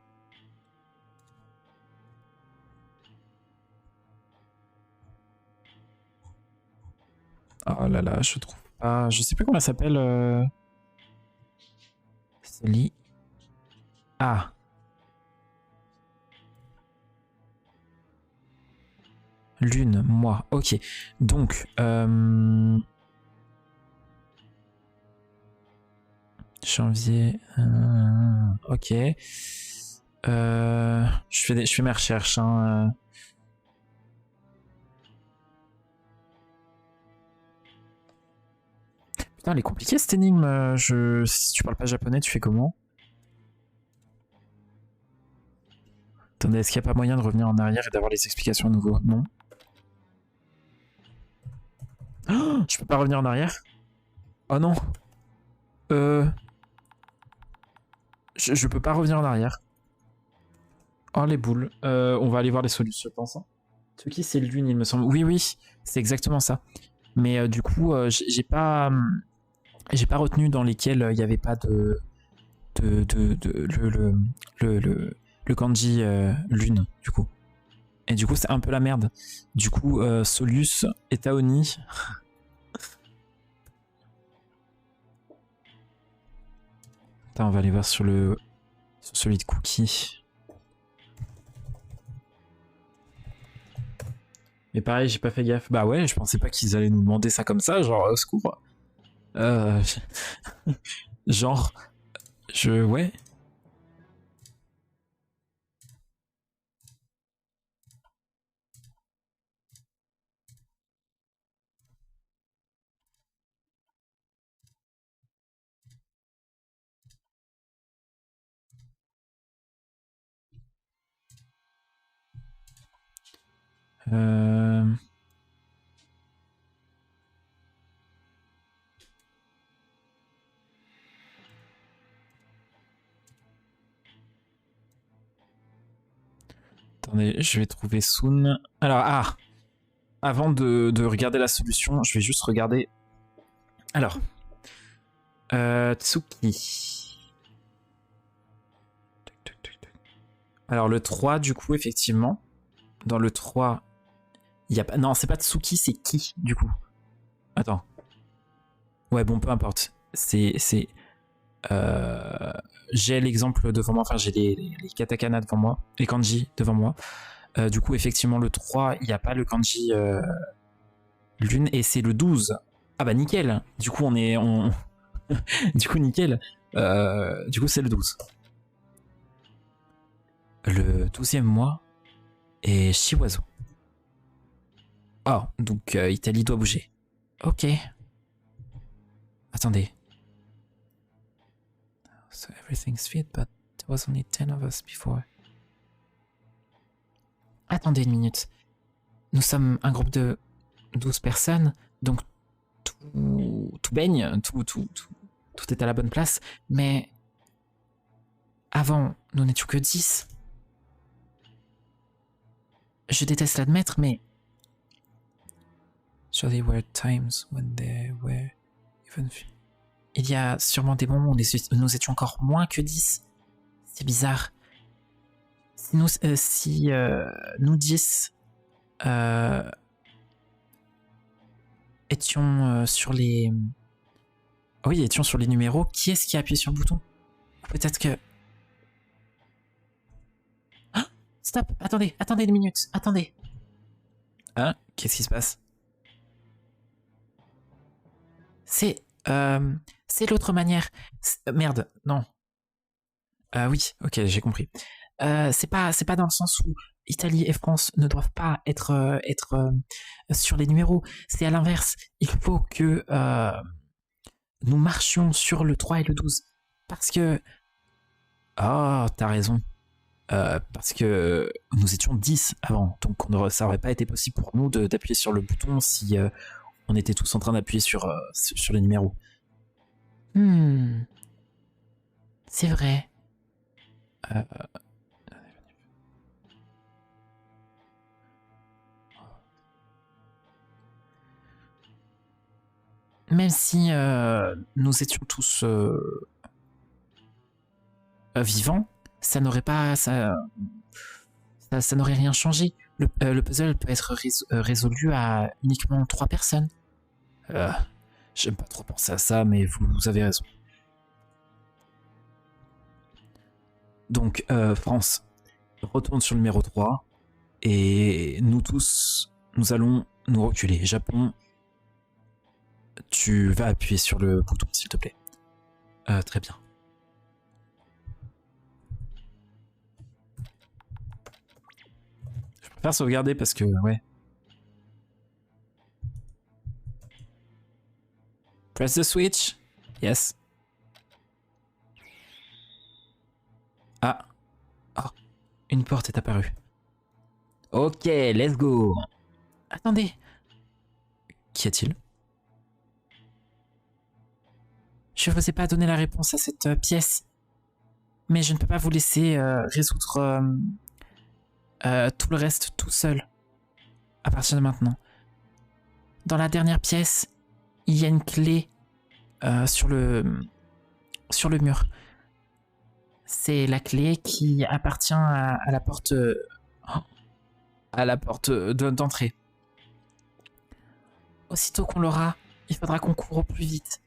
Oh là là, je trouve pas. Je sais plus comment elle s'appelle. Soli. Ah. Lune, mois. Ok. Donc. Janvier. Ok. Je fais mes recherches. Hein. Putain, elle est compliquée cette énigme. Si tu parles pas japonais, tu fais comment? Attendez, est-ce qu'il n'y a pas moyen de revenir en arrière et d'avoir les explications à nouveau? Non. Oh, je peux pas revenir en arrière? Oh non. Je peux pas revenir en arrière. Oh les boules. On va aller voir les solutions, je pense. Ce qui c'est lune, il me semble. Oui, oui, c'est exactement ça. Mais du coup, j'ai pas retenu dans lesquels il n'y avait pas le kanji lune, du coup. Et du coup, c'est un peu la merde. Du coup, Solus et Taoni. Attends, on va aller voir sur celui de Cookie. Mais pareil, j'ai pas fait gaffe. Bah ouais, je pensais pas qu'ils allaient nous demander ça comme ça, genre au secours. Euh, genre, ouais. Euh... Attendez, je vais trouver soon. Alors, avant de regarder la solution, je vais juste regarder. Alors, Tsuki. Alors, le 3, du coup, effectivement. Dans le 3, il y a pas. Non, c'est pas Tsuki, c'est Ki, du coup. Attends. Ouais, bon, peu importe. J'ai l'exemple devant moi, enfin, j'ai les katakana devant moi, les kanji devant moi. Du coup, effectivement, le 3, il n'y a pas le kanji lune, et c'est le 12. Ah bah, nickel. Du coup, du coup, nickel. Du coup, c'est le 12. Le 12e mois est Shiwazo. Oh, donc Italie doit bouger. Ok. Attendez. So everything's fit, but there was only 10 of us before. Attendez une minute. Nous sommes un groupe de 12 personnes, donc tout baigne, tout est à la bonne place, mais avant, nous n'étions que 10. Je déteste l'admettre, mais sure there were times when there were even few. Il y a sûrement des moments où nous étions encore moins que 10. C'est bizarre. Si nous 10 étions sur les... Oui, étions sur les numéros, qui est-ce qui a appuyé sur le bouton? Peut-être que... Ah, stop, attendez une minute, attendez. Hein? Qu'est-ce qui se passe? C'est l'autre manière. Merde, non. Oui, ok, j'ai compris. C'est pas dans le sens où Italie et France ne doivent pas être sur les numéros. C'est à l'inverse. Il faut que nous marchions sur le 3 et le 12. Parce que... Oh, t'as raison. Parce que nous étions 10 avant. Donc ça aurait pas été possible pour nous d'appuyer sur le bouton si on était tous en train d'appuyer sur les numéros. C'est vrai. Même si nous étions tous vivants, ça n'aurait pas... Ça n'aurait rien changé. Le puzzle peut être résolu à uniquement 3 personnes. J'aime pas trop penser à ça, mais vous avez raison. Donc, France, retourne sur le numéro 3, et nous tous, nous allons nous reculer. Japon, tu vas appuyer sur le bouton, s'il te plaît. Très bien. Je préfère sauvegarder parce que, ouais. Press the switch. Yes. Ah. Oh. Une porte est apparue. Ok, let's go. Attendez. Qu'y a-t-il? Je ne vous ai pas donné la réponse à cette pièce. Mais je ne peux pas vous laisser résoudre tout le reste tout seul. À partir de maintenant. Dans la dernière pièce, il y a une clé sur le mur. C'est la clé qui appartient à la porte d'entrée. Aussitôt qu'on l'aura, il faudra qu'on court au plus vite.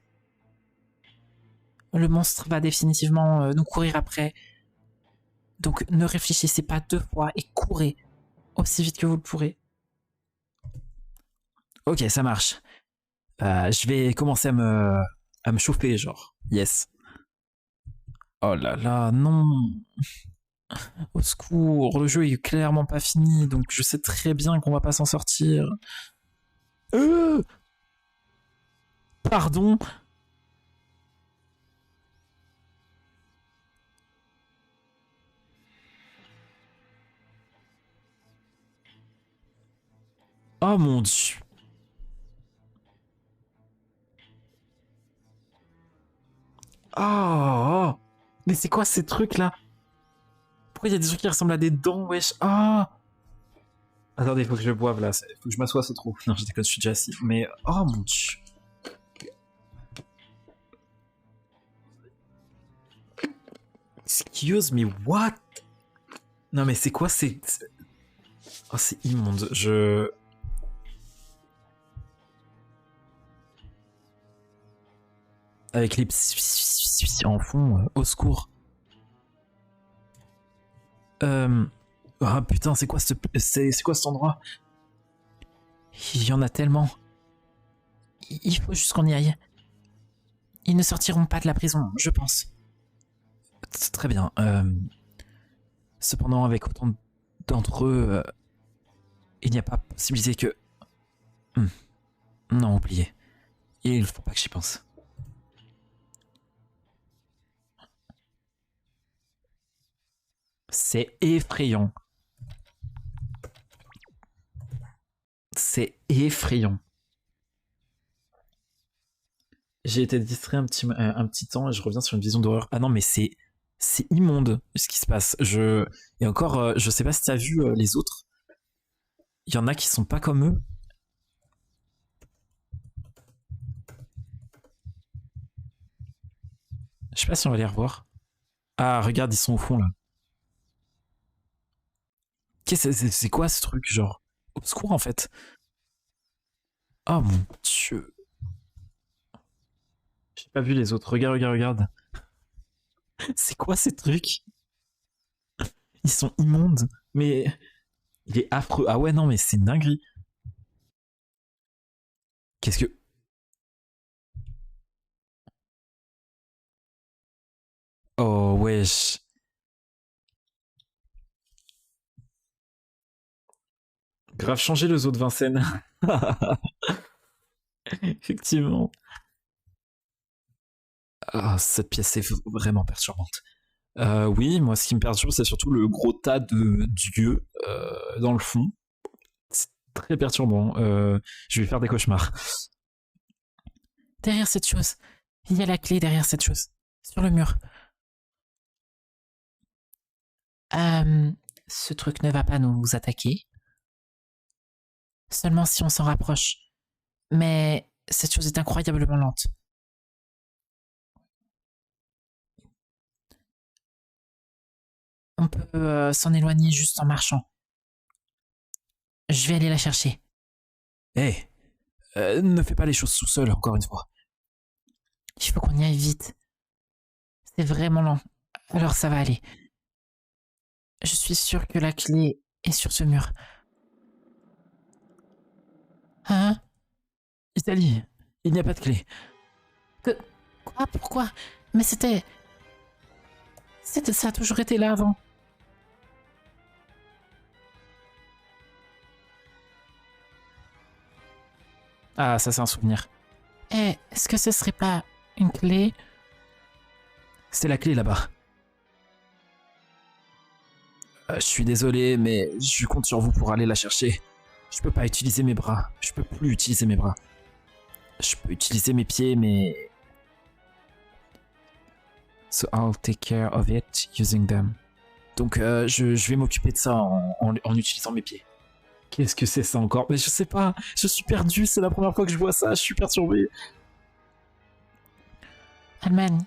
Le monstre va définitivement nous courir après. Donc ne réfléchissez pas 2 fois et courez aussi vite que vous le pourrez. Ok, ça marche. Je vais commencer à me chauffer, genre. Yes. Oh là là, non. Au secours, le jeu est clairement pas fini, donc je sais très bien qu'on va pas s'en sortir. Euh Pardon. Oh mon dieu. Oh, mais c'est quoi ces trucs là? Pourquoi il y a des trucs qui ressemblent à des dents, wesh? Ah. Attendez, il faut que je boive là, faut que je m'assoie, c'est trop. Non, je déconne, je suis déjà assis. Mais oh mon dieu. Excuse me, what? Non mais c'est quoi Oh c'est immonde, Avec les en fond, au secours. Ah putain, c'est quoi c'est quoi cet endroit? Il y en a tellement. Il faut juste qu'on y aille. Ils ne sortiront pas de la prison, je pense. C'est très bien. Cependant, avec autant d'entre eux, il n'y a pas possibilité que... Non, oubliez. Il ne faut pas que j'y pense. C'est effrayant. C'est effrayant. J'ai été distrait un petit temps et je reviens sur une vision d'horreur. Ah non, mais c'est immonde ce qui se passe. Et encore, je sais pas si t'as vu les autres. Il y en a qui sont pas comme eux. Je sais pas si on va les revoir. Ah, regarde, ils sont au fond là. C'est quoi ce truc, genre obscur en fait? Oh mon dieu. J'ai pas vu les autres. Regarde, regarde, regarde. C'est quoi ces trucs? Ils sont immondes. Mais il est affreux. Ah ouais, non, mais c'est une dinguerie. Qu'est-ce que... Oh wesh. Grave changé le zoo de Vincennes. Effectivement. Ah, cette pièce est vraiment perturbante. Oui, moi, ce qui me perturbe, c'est surtout le gros tas de dieux dans le fond. C'est très perturbant. Je vais faire des cauchemars. Derrière cette chose. Il y a la clé derrière cette chose. Sur le mur. Ce truc ne va pas nous attaquer. Seulement si on s'en rapproche. Mais cette chose est incroyablement lente. On peut s'en éloigner juste en marchant. Je vais aller la chercher. Hé, ne fais pas les choses tout seul, encore une fois. Il faut qu'on y aille vite. C'est vraiment lent. Alors ça va aller. Je suis sûre que la clé est sur ce mur. Hein? Italie, il n'y a pas de clé. Quoi? Pourquoi? Mais c'était... Ça a toujours été là avant. Ah, ça c'est un souvenir. Eh, est-ce que ce serait pas une clé? C'est la clé là-bas. Je suis désolé, mais je compte sur vous pour aller la chercher. Je peux pas utiliser mes bras. Je peux plus utiliser mes bras. Je peux utiliser mes pieds, mais... So I'll take care of it using them. Donc je vais m'occuper de ça en utilisant mes pieds. Qu'est-ce que c'est ça encore? Mais je sais pas, je suis perdu, c'est la première fois que je vois ça, je suis perturbé. Alman,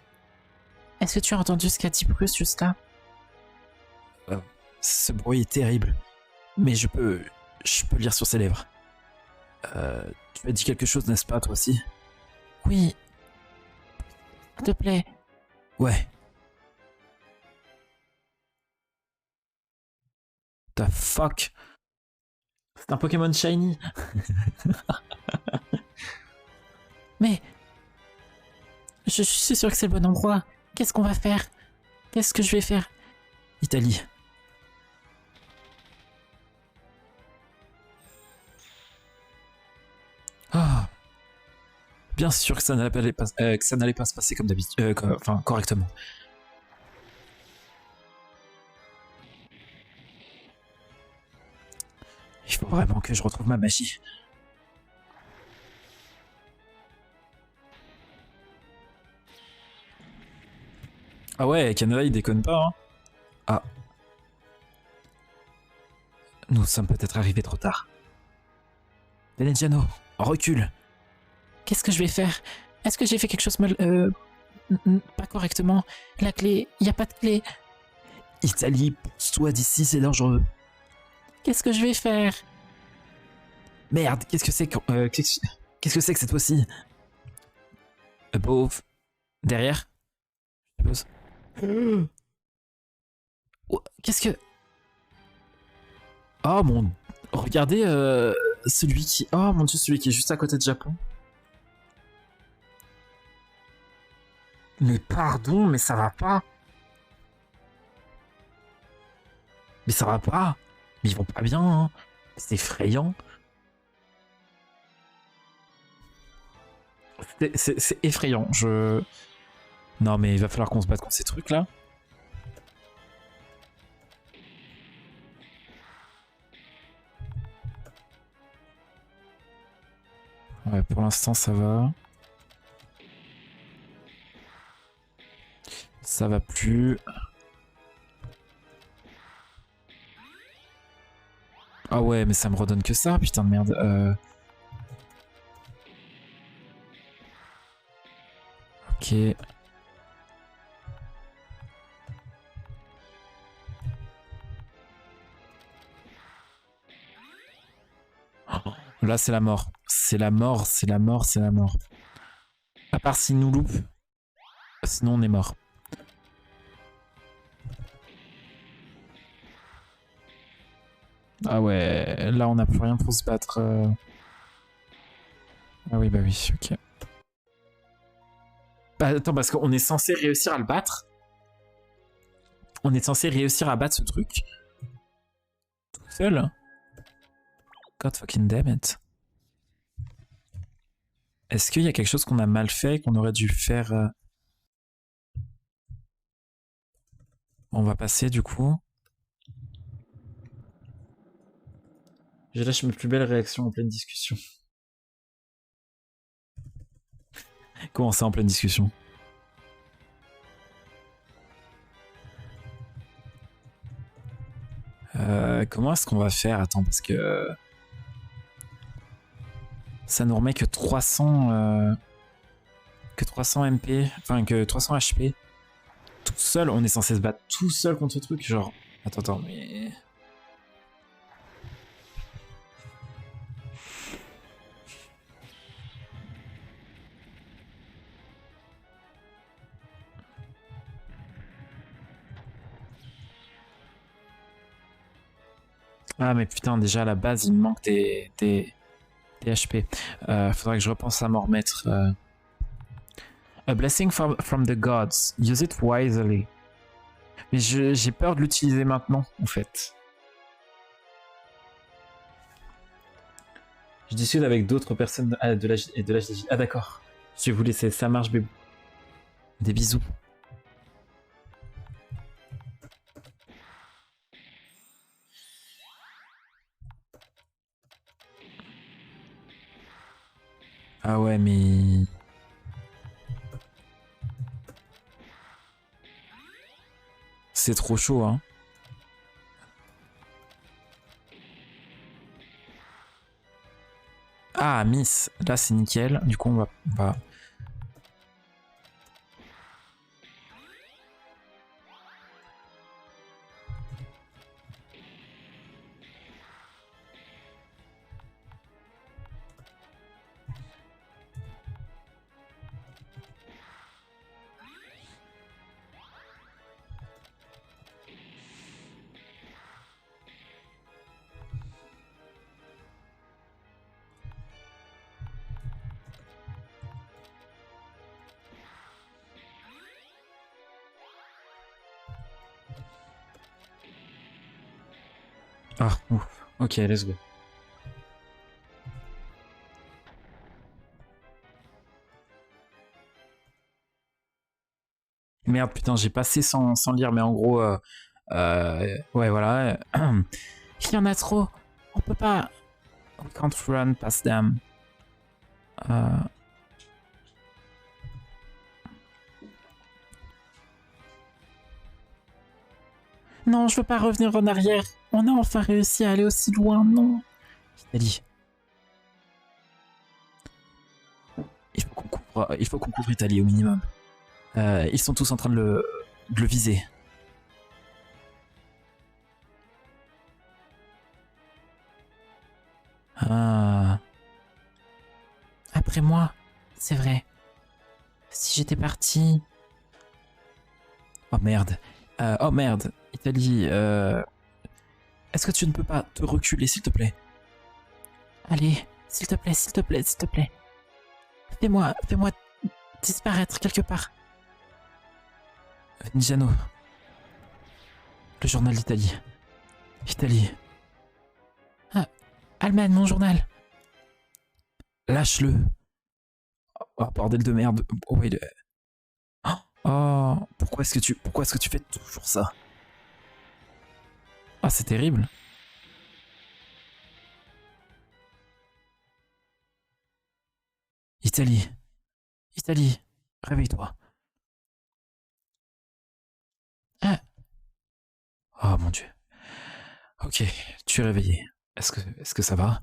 est-ce que tu as entendu ce qu'a dit Bruce juste là? Ce bruit est terrible, mais je peux lire sur ses lèvres. Tu as dit quelque chose, n'est-ce pas, toi aussi? Oui. S'il te plaît. Ouais. The fuck? C'est un Pokémon Shiny. Mais je suis sûr que c'est le bon endroit. Qu'est-ce qu'on va faire? Qu'est-ce que je vais faire? Italie. Ah. Bien sûr que ça n'allait pas se passer comme d'habitude, enfin correctement. Il faut vraiment que je retrouve ma magie. Ah ouais, Canada il déconne pas, hein. Ah. Nous sommes peut-être arrivés trop tard. Veneziano, recule. Qu'est-ce que je vais faire? Est-ce que j'ai fait quelque chose mal... pas correctement? La clé... Y a pas de clé. Italie, pousse-toi d'ici, c'est dangereux. Qu'est-ce que je vais faire? Merde, qu'est-ce que c'est qu'est-ce que c'est que cette fois-ci? Above. Derrière? Je suppose. Oh, qu'est-ce que... Oh mon... Regardez celui qui... Oh mon dieu, celui qui est juste à côté de Japon. Mais pardon, mais ça va pas. Mais ça va pas. Mais ils vont pas bien, hein. C'est effrayant. C'est effrayant. Non mais il va falloir qu'on se batte contre ces trucs là. Ouais, pour l'instant ça va. Ça va plus. Ah ouais, mais ça me redonne que ça, putain de merde. Ok. Là, c'est la mort. C'est la mort, c'est la mort, c'est la mort. À part s'il nous loupe. Sinon, on est mort. Ah ouais, là, on n'a plus rien pour se battre. Ah oui, bah oui, ok. Bah attends, parce qu'on est censé réussir à le battre. On est censé réussir à battre ce truc. Tout seul. God fucking damn it. Est-ce qu'il y a quelque chose qu'on a mal fait, qu'on aurait dû faire On va passer du coup. Je lâche mes plus belles réactions en pleine discussion. Comment ça en pleine discussion? Comment est-ce qu'on va faire? Attends, parce que... ça nous remet que 300... que 300 MP, enfin que 300 HP. Tout seul, on est censé se battre tout seul contre ce truc, genre... Attends, mais... Ah mais putain, déjà à la base, il me manque des HP. Faudrait que je repense à m'en remettre. A blessing from the gods. Use it wisely. Mais j'ai peur de l'utiliser maintenant, en fait. Je discute avec d'autres personnes de l'HDJ. Ah d'accord. Je vais vous laisser, ça marche, bébé. Des bisous. Ah ouais, mais... C'est trop chaud, hein. Ah, Miss. Là, c'est nickel. Du coup, on va... Ah, ouf. Ok, let's go. Merde, putain, j'ai passé sans lire, mais en gros, ouais, voilà. Il y en a trop. On peut pas. We can't run past them. Non, je veux pas revenir en arrière. On a enfin réussi à aller aussi loin, non. Italie. Il faut qu'on couvre Italie au minimum. Ils sont tous en train de le viser. Ah. Après moi, c'est vrai. Si j'étais parti. Oh merde. Oh merde. Italie, est-ce que tu ne peux pas te reculer, s'il te plaît? Allez, s'il te plaît, s'il te plaît, s'il te plaît. Fais-moi disparaître quelque part. Vinigiano. Le journal d'Italie. Italie. Ah, Allemagne, mon journal. Lâche-le. Oh, bordel de merde. Oh, ouais, oh, pourquoi est-ce que tu fais toujours ça? Ah, c'est terrible. Italie. Italie. Réveille-toi. Ah, Oh mon dieu. Ok, tu es réveillé. Est-ce que ça va?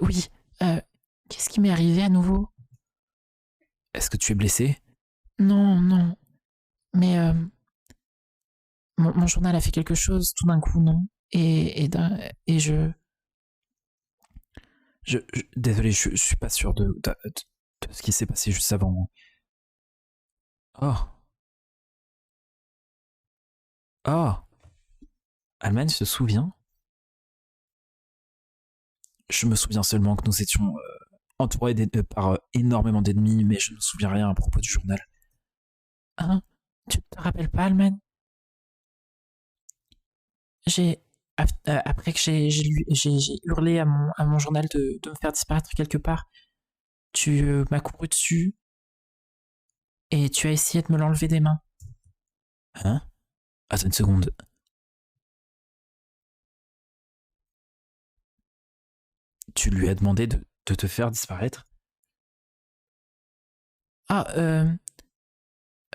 oui. Qu'est-ce qui m'est arrivé à nouveau? Est-ce que tu es blessé? Non, non. Mais mon journal a fait quelque chose tout d'un coup, non? Et Désolé, je suis pas sûr de ce qui s'est passé juste avant. Oh. Oh. Allemagne se souvient? Je me souviens seulement que nous étions entourés par énormément d'ennemis, mais je ne me souviens rien à propos du journal. Hein? Tu te rappelles pas, Allemagne? J'ai. Après que j'ai hurlé à mon journal de me faire disparaître quelque part, tu m'as couru dessus et tu as essayé de me l'enlever des mains. Hein? Attends une seconde. Tu lui as demandé de te faire disparaître? Ah,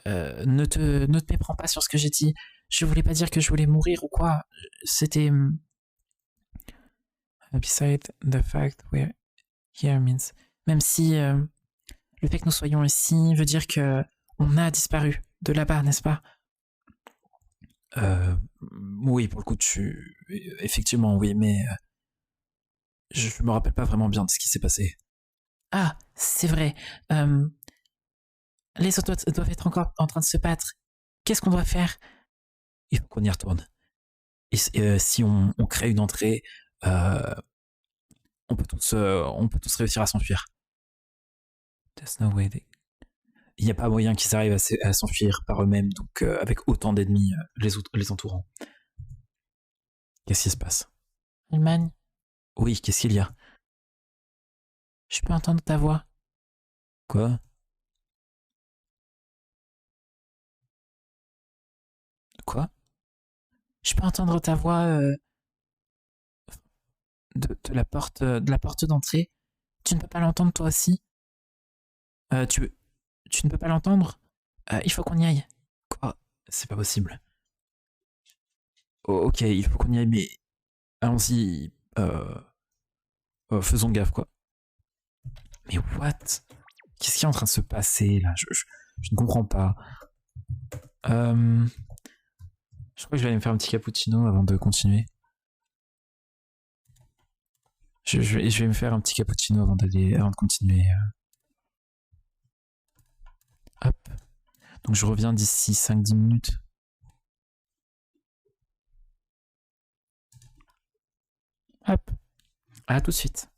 ne te méprends pas sur ce que j'ai dit. Je voulais pas dire que je voulais mourir ou quoi. C'était. Beside the fact we're here means. Même si le fait que nous soyons ici veut dire que on a disparu de là-bas, n'est-ce pas? Oui, pour le coup, effectivement, oui, mais je me rappelle pas vraiment bien de ce qui s'est passé. Ah, c'est vrai. Euh, les autres doivent être encore en train de se battre. Qu'est-ce qu'on doit faire? Il faut qu'on y retourne. Et si on crée une entrée, euh, on peut tous réussir à s'enfuir. There's no way il n'y a pas moyen qu'ils arrivent à s'enfuir par eux-mêmes, donc avec autant d'ennemis les entourant. Qu'est-ce qui se passe? Allemagne, Oui, qu'est-ce qu'il y a? je peux entendre ta voix. Quoi? Quoi? Je peux entendre ta voix de la porte d'entrée. Tu ne peux pas l'entendre toi aussi? Euh, tu, tu ne peux pas l'entendre? Il faut qu'on y aille. Quoi? C'est pas possible. Oh, ok, il faut qu'on y aille, mais allons-y. Faisons gaffe, quoi. Mais what? Qu'est-ce qui est en train de se passer là? Je ne comprends pas. Euh, je crois que je vais aller me faire un petit cappuccino avant de continuer. Je vais me faire un petit cappuccino avant de continuer. Hop. Donc je reviens d'ici 5-10 minutes. Hop. À tout de suite.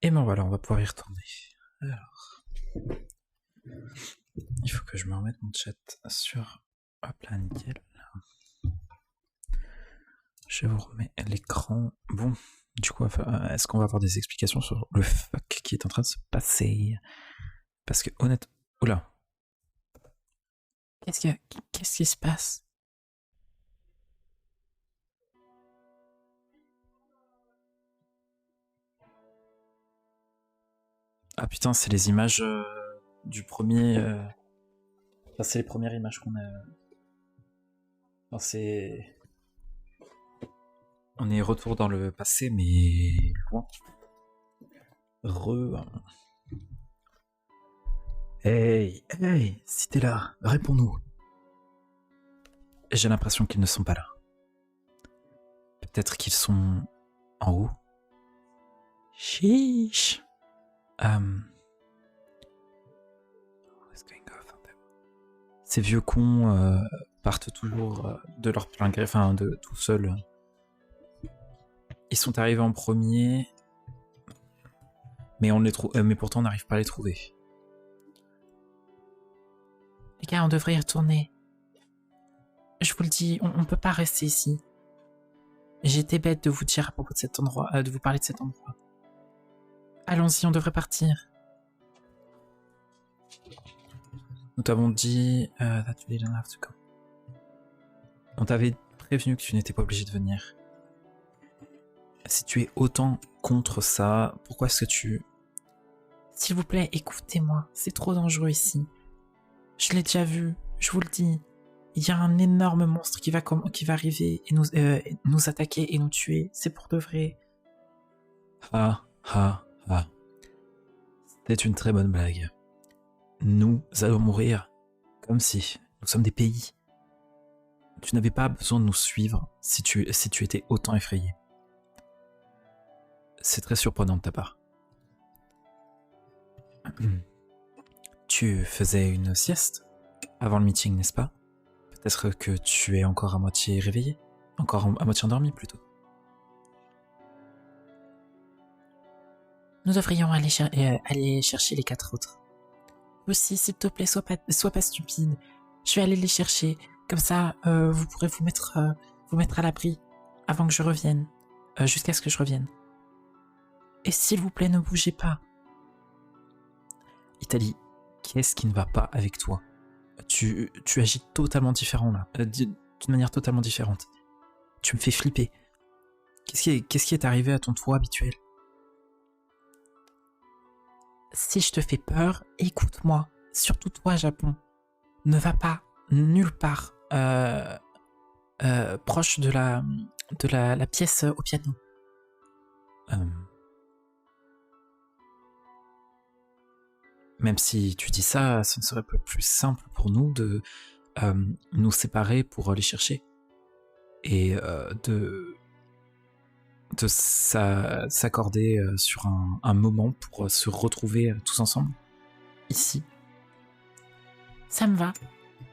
Et ben voilà, on va pouvoir y retourner. Alors, il faut que je me remette mon chat sur... Hop là, nickel. Je vous remets l'écran. Bon, du coup, est-ce qu'on va avoir des explications sur le fuck qui est en train de se passer? Parce que honnêtement... Oula. Qu'est-ce qui se passe? Ah putain, c'est les images du premier... Enfin, c'est les premières images qu'on a... Enfin, c'est... On est retour dans le passé, mais loin. Hey, si t'es là, réponds-nous. J'ai l'impression qu'ils ne sont pas là. Peut-être qu'ils sont en haut. Chiche. Ces vieux cons partent toujours de leur plein gré, enfin de tout seuls. Ils sont arrivés en premier, mais mais pourtant on n'arrive pas à les trouver. Les gars, on devrait y retourner. Je vous le dis, on peut pas rester ici. J'étais bête de vous dire à propos de cet endroit, de vous parler de cet endroit. Allons-y, on devrait partir. Nous t'avons dit that you didn't have to come. On t'avait prévenu que tu n'étais pas obligé de venir. Si tu es autant contre ça, pourquoi est-ce que tu... S'il vous plaît, écoutez-moi, c'est trop dangereux ici. Je l'ai déjà vu, je vous le dis. Il y a un énorme monstre qui va arriver et nous attaquer et nous tuer. C'est pour de vrai. C'était une très bonne blague. Nous allons mourir comme si nous sommes des pays. Tu n'avais pas besoin de nous suivre si tu étais autant effrayé. C'est très surprenant de ta part. Tu faisais une sieste avant le meeting, n'est-ce pas? Peut-être que tu es encore à moitié réveillé? Encore à moitié endormi, plutôt. Nous devrions aller chercher les 4 autres. Aussi, s'il te plaît, sois pas stupide. Je vais aller les chercher. Comme ça, vous pourrez vous mettre à l'abri avant que je revienne. Jusqu'à ce que je revienne. Et s'il vous plaît, ne bougez pas. Italie, qu'est-ce qui ne va pas avec toi? Tu agis totalement différent là, d'une manière totalement différente. Tu me fais flipper. Qu'est-ce qui est arrivé à ton toi habituel? Si je te fais peur, écoute-moi. Surtout toi, Japon. Ne va pas nulle part proche de la pièce au piano. Même si tu dis ça, ce ne serait pas plus simple pour nous de nous séparer pour les chercher. Et de s'accorder sur un moment pour se retrouver tous ensemble, ici. Ça me va.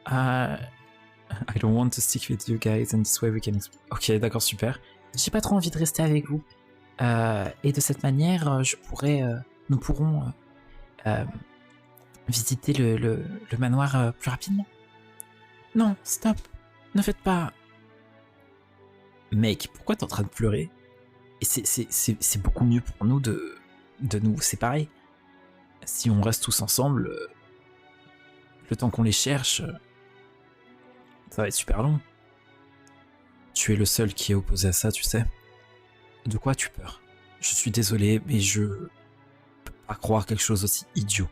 I don't want to stick with you guys and this way we can... Ok, d'accord, super. J'ai pas trop envie de rester avec vous. Et de cette manière, nous pourrons visiter le manoir plus rapidement. Non, stop. Ne faites pas... Mec, pourquoi t'es en train de pleurer? Et c'est beaucoup mieux pour nous de nous séparer. Si on reste tous ensemble, le temps qu'on les cherche, ça va être super long. Tu es le seul qui est opposé à ça, tu sais. De quoi as-tu peur? Je suis désolé, mais je peux pas croire quelque chose aussi idiot.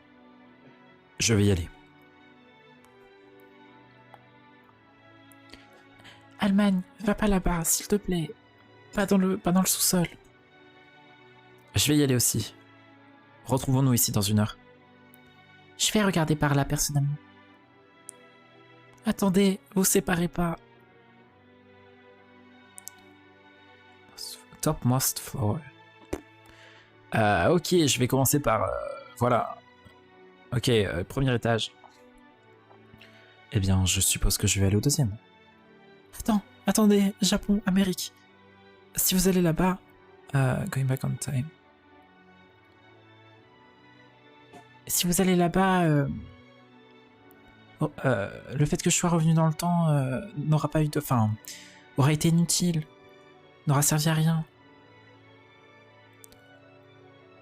Je vais y aller. Allemagne, va pas là-bas, s'il te plaît. Pas dans le sous-sol. Je vais y aller aussi. Retrouvons-nous ici dans 1 heure. Je vais regarder par là, personnellement. Attendez, vous séparez pas. Topmost floor. Ok, je vais commencer par... voilà. Ok, premier étage. Eh bien, je suppose que je vais aller au 2e. Attendez, Japon, Amérique. Si vous allez là-bas, going back on time. si vous allez là-bas, le fait que je sois revenu dans le temps n'aura pas eu de... Enfin, aura été inutile, n'aura servi à rien.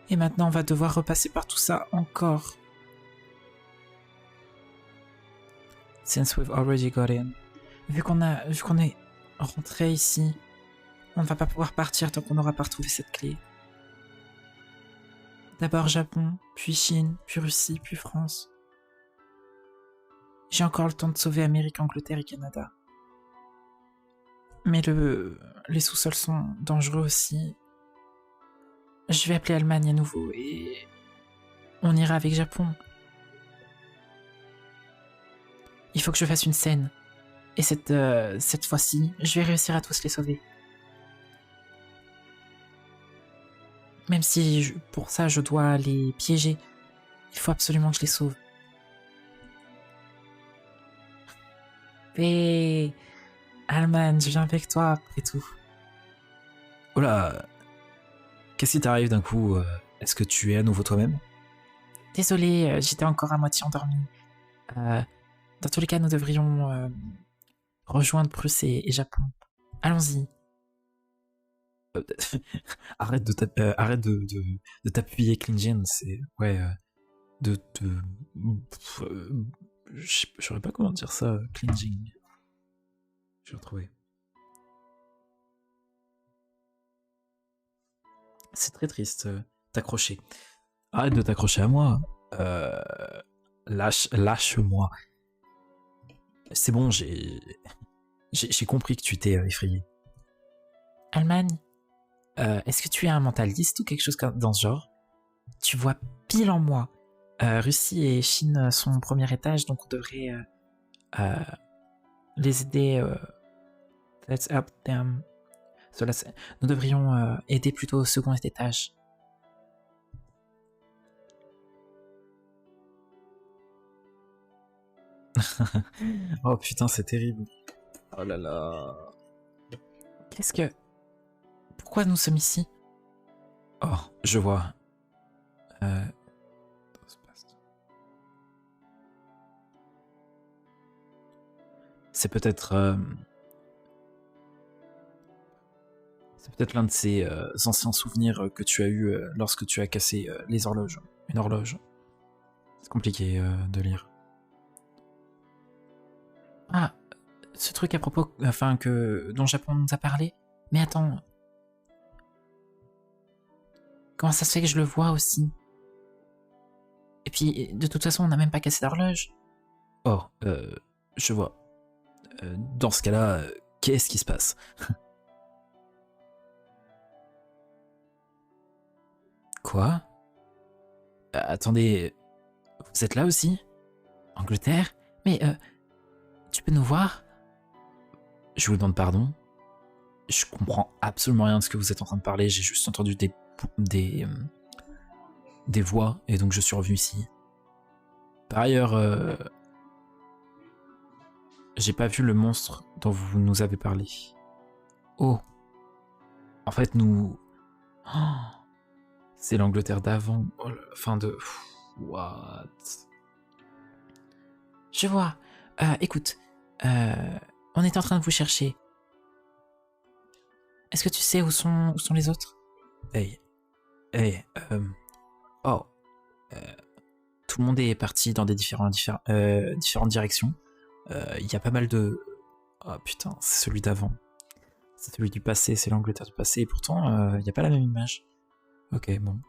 Et maintenant, on va devoir repasser par tout ça encore. Since we've already got in. Vu qu'on est rentré ici, on ne va pas pouvoir partir tant qu'on n'aura pas retrouvé cette clé. D'abord Japon, puis Chine, puis Russie, puis France. J'ai encore le temps de sauver Amérique, Angleterre et Canada. Mais les sous-sols sont dangereux aussi. Je vais appeler Allemagne à nouveau et on ira avec Japon. Il faut que je fasse une scène. Et cette fois-ci, je vais réussir à tous les sauver. Même si pour ça je dois les piéger, il faut absolument que je les sauve. Et Allemagne, je viens avec toi après tout. Oula, qu'est-ce qui t'arrive d'un coup? Est-ce que tu es à nouveau toi-même? Désolé, j'étais encore à moitié endormi. Dans tous les cas, nous devrions rejoindre Prusse et Japon. Allons-y. Arrête de t'appuyer, Klingen, c'est... Ouais, je saurais pas comment dire ça, clinging. J'ai retrouvé. C'est très triste, t'accrocher. Arrête de t'accrocher à moi. Lâche-moi. C'est bon, j'ai compris que tu t'es effrayé. Allemagne, est-ce que tu es un mentaliste ou quelque chose dans ce genre? Tu vois pile en moi. Russie et Chine sont au premier étage, donc on devrait les aider. Let's help them. Nous devrions aider plutôt au second étage. Oh putain, c'est terrible. Oh là là. Qu'est-ce que... Pourquoi nous sommes ici? Oh, je vois. C'est peut-être... C'est peut-être l'un de ces anciens souvenirs que tu as eu lorsque tu as cassé les horloges. Une horloge. C'est compliqué de lire. Ah, ce truc à propos... Enfin, dont Japon nous a parlé. Mais attends... Comment ça se fait que je le vois aussi? Et puis, de toute façon, on n'a même pas cassé d'horloge. Oh, je vois. Dans ce cas-là, qu'est-ce qui se passe? Quoi? Attendez, vous êtes là aussi? Angleterre? Mais, tu peux nous voir? Je vous demande pardon. Je comprends absolument rien de ce que vous êtes en train de parler, j'ai juste entendu des voix, et donc je suis revenu ici. Par ailleurs, j'ai pas vu le monstre dont vous nous avez parlé. Oh. En fait, nous... Oh. C'est l'Angleterre d'avant. Oh, fin de... What? Je vois. Écoute, on est en train de vous chercher. Est-ce que tu sais où sont les autres? Hey. Oh. Tout le monde est parti dans des différentes directions. Il y a pas mal de... Oh putain, c'est celui d'avant. C'est celui du passé, c'est l'Angleterre du passé, et pourtant, il n'y a pas la même image. Ok, bon.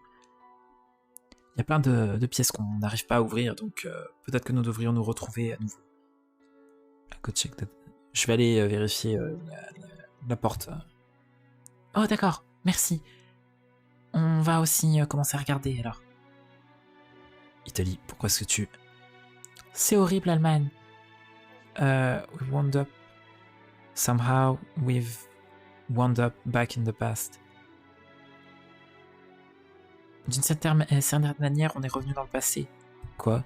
Il y a plein de pièces qu'on n'arrive pas à ouvrir, donc peut-être que nous devrions nous retrouver à nouveau. Je vais aller vérifier la porte. Oh d'accord, merci. On va aussi commencer à regarder alors. Italie, pourquoi est-ce que tu... C'est horrible, Allemagne. We wound up. Somehow we've wound up back in the past. D'une certaine manière, on est revenu dans le passé. Quoi?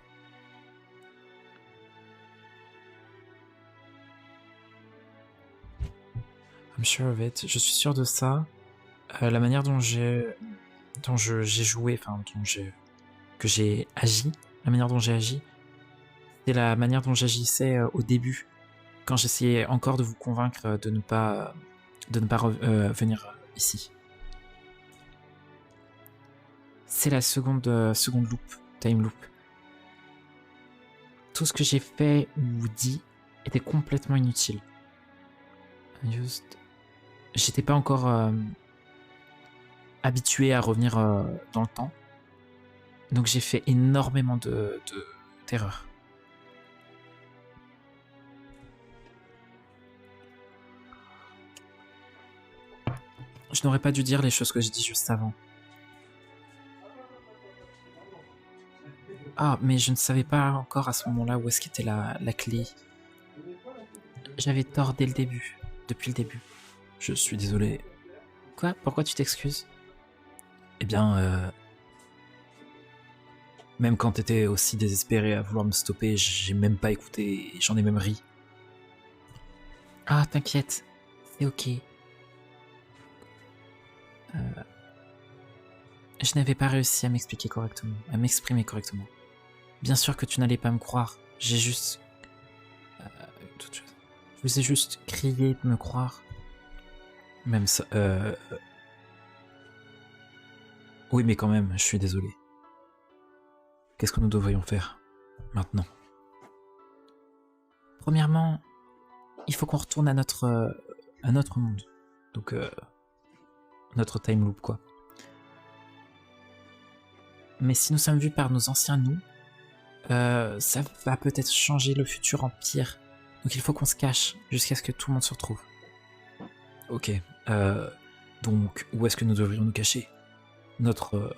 I'm sure of it. Je suis sûr de ça. La manière dont j'ai joué, enfin dont j'ai que j'ai agi, la manière dont j'ai agi, c'est la manière dont j'agissais au début, quand j'essayais encore de vous convaincre de ne pas venir ici. C'est la seconde loop, time loop. Tout ce que j'ai fait ou dit était complètement inutile. J'étais pas encore habitué à revenir dans le temps. Donc j'ai fait énormément d'erreurs. Je n'aurais pas dû dire les choses que j'ai dit juste avant. Ah, mais je ne savais pas encore à ce moment-là où est-ce qu'était la clé. J'avais tort dès le début, depuis le début. Je suis désolé. Quoi? Pourquoi tu t'excuses? Eh bien, même quand t'étais aussi désespéré à vouloir me stopper, j'ai même pas écouté, j'en ai même ri. Ah, t'inquiète, c'est ok. Je n'avais pas réussi à m'expliquer correctement, à m'exprimer correctement. Bien sûr que tu n'allais pas me croire, j'ai juste... toute chose. Je vous ai juste crié de me croire. Même ça... Oui, mais quand même, je suis désolé. Qu'est-ce que nous devrions faire maintenant? Premièrement, il faut qu'on retourne à notre monde. Donc, notre time loop, quoi. Mais si nous sommes vus par nos anciens nous, ça va peut-être changer le futur en pire. Donc il faut qu'on se cache jusqu'à ce que tout le monde se retrouve. Ok. Donc, où est-ce que nous devrions nous cacher? Notre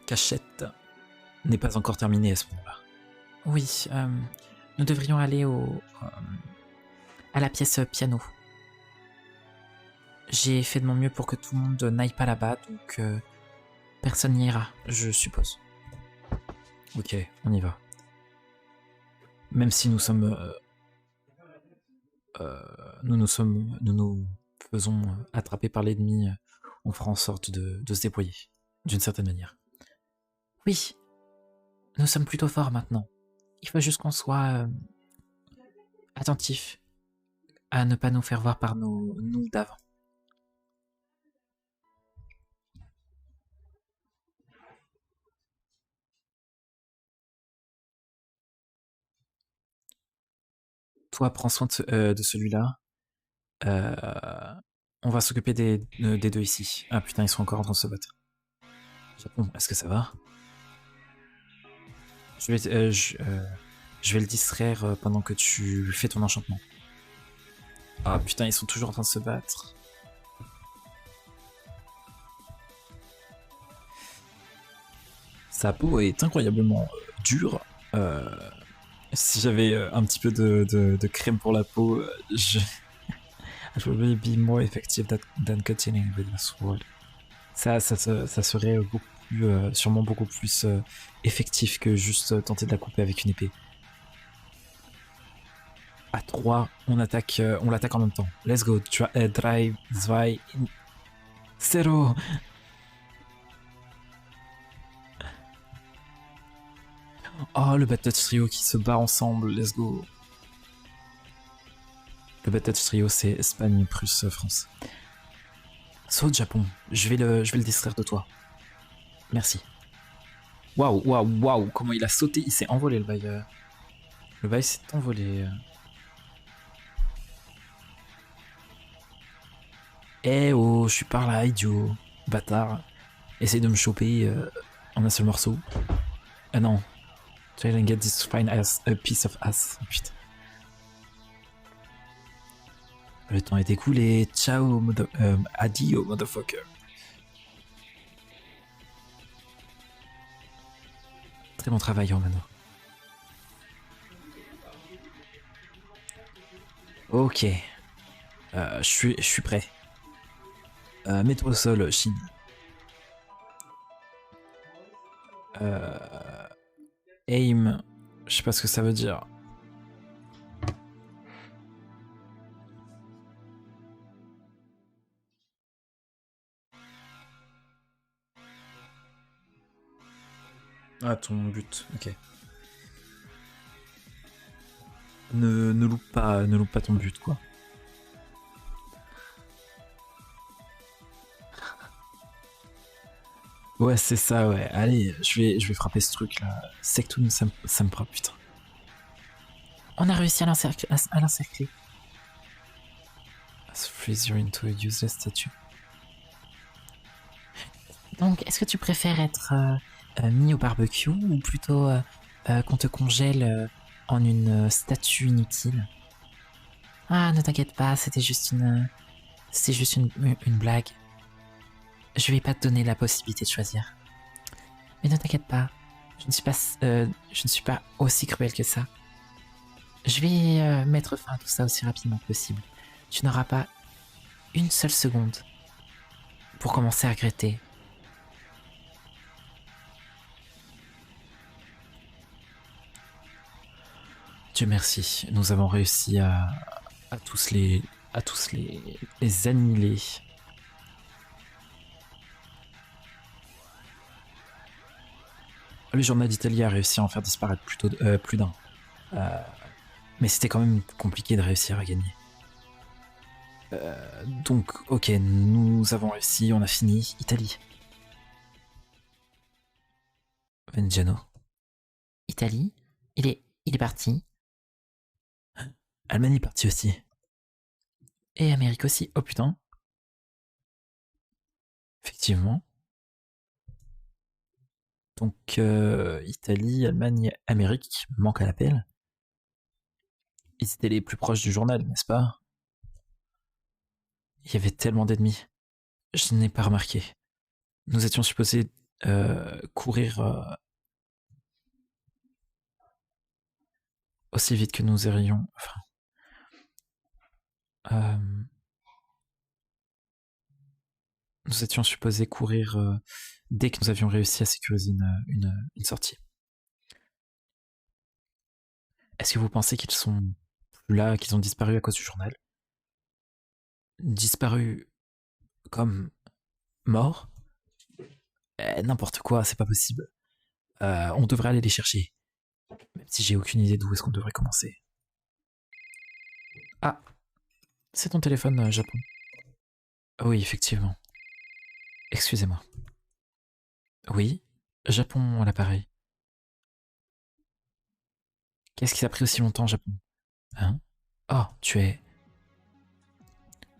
cachette n'est pas encore terminée à ce moment-là. Oui, nous devrions aller à la pièce piano. J'ai fait de mon mieux pour que tout le monde n'aille pas là-bas, donc personne n'y ira, je suppose. Ok, on y va. Même si nous sommes... nous nous faisons attraper par l'ennemi, on fera en sorte de se déployer, d'une certaine manière. Oui, nous sommes plutôt forts maintenant. Il faut juste qu'on soit attentif à ne pas nous faire voir par nous d'avant. Toi, prends soin de celui-là. On va s'occuper des deux ici. Ah putain, ils sont encore en train de se battre. Japon, est-ce que ça va? Je vais le distraire pendant que tu fais ton enchantement. Ah putain, ils sont toujours en train de se battre. Sa peau est incroyablement dure. Si j'avais un petit peu de crème pour la peau, je would be more effective than cutting with a sword. Ça serait sûrement beaucoup plus effectif que juste tenter de la couper avec une épée. À 3, on l'attaque en même temps. Let's go. 3, 2, 1, 0. Oh, le Bad Touch Trio qui se bat ensemble. Let's go. Le Bad Touch Trio, c'est Espagne plus France. Saute Japon. Je vais le distraire de toi. Merci. Waouh, waouh, waouh. Comment il a sauté. Il s'est envolé, le bail. Le bail s'est envolé. Eh oh, je suis par là, idiot. Bâtard. Essaye de me choper en un seul morceau. Ah non. Try and get this fine ass, a piece of ass. Putain. Le temps est écoulé. Ciao, adio, motherfucker. Très bon travail, Romano. Ok. Je suis prêt. Mets-toi au sol, Shin. Aim. Je sais pas ce que ça veut dire. Ah, ton but, ok. Ne loupe pas ton but, quoi. Ouais, c'est ça, ouais. Allez, je vais frapper ce truc-là. Sectoon, ça me frappe, putain. On a réussi à l'encercler. Freeze you into a useless statue. Donc, est-ce que tu préfères être mis au barbecue ou plutôt qu'on te congèle en une statue inutile? Ah, ne t'inquiète pas, c'était juste une blague. Je vais pas te donner la possibilité de choisir. Mais ne t'inquiète pas, je ne suis pas aussi cruel que ça. Je vais mettre fin à tout ça aussi rapidement que possible. Tu n'auras pas une seule seconde pour commencer à regretter. Dieu merci, nous avons réussi à tous les annihiler. Le journal d'Italie a réussi à en faire disparaître plus d'un. Mais c'était quand même compliqué de réussir à gagner. Donc, ok, nous avons réussi, on a fini. Italie. Vengiano. Italie, il est parti. Allemagne est partie aussi. Et Amérique aussi. Oh putain. Effectivement. Donc, Italie, Allemagne, Amérique manquent à l'appel. Ils étaient les plus proches du journal, n'est-ce pas? Il y avait tellement d'ennemis. Je n'ai pas remarqué. Nous étions supposés courir aussi vite que nous irions. Enfin, nous étions supposés courir dès que nous avions réussi à sécuriser une sortie. Est-ce que vous pensez qu'ils sont plus là, qu'ils ont disparu à cause du journal? Disparu comme mort? N'importe quoi, c'est pas possible. On devrait aller les chercher. Même si j'ai aucune idée d'où est-ce qu'on devrait commencer. Ah, c'est ton téléphone, Japon. Oui, effectivement. Excusez-moi. Oui, Japon à l'appareil. Qu'est-ce qui t'a pris aussi longtemps, Japon? Hein? Oh, tu es...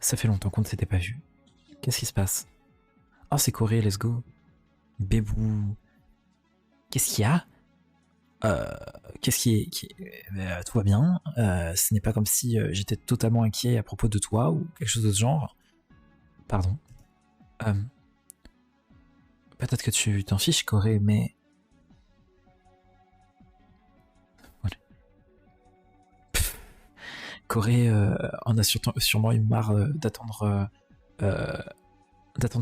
Ça fait longtemps qu'on ne s'était pas vu. Qu'est-ce qui se passe? Oh, c'est Corée, let's go. Bébou. Qu'est-ce qu'il y a? Qu'est-ce qui est... tout va bien. Ce n'est pas comme si j'étais totalement inquiet à propos de toi ou quelque chose de ce genre. Pardon. Peut-être que tu t'en fiches, Corée, mais... Voilà. Corée en a sûrement eu marre d'attendre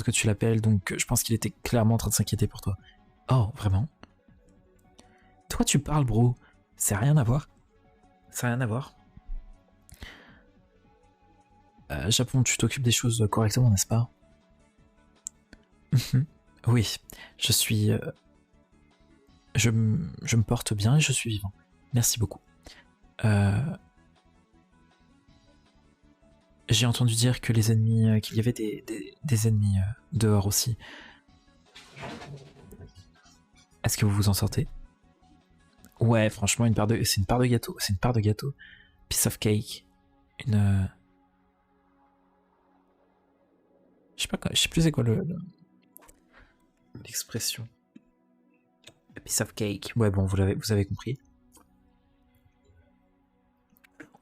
que tu l'appelles, donc je pense qu'il était clairement en train de s'inquiéter pour toi. Oh, vraiment? Toi, tu parles, bro. C'est rien à voir. Ça n'a rien à voir. Japon, tu t'occupes des choses correctement, n'est-ce pas? Oui, je suis... je me porte bien et je suis vivant. Merci beaucoup. J'ai entendu dire que les ennemis, qu'il y avait des ennemis dehors aussi. Est-ce que vous vous en sortez? Ouais, franchement, c'est une part de gâteau. C'est une part de gâteau. Piece of cake. Je sais plus c'est quoi l'expression. Piece of cake. Ouais, bon, vous avez compris.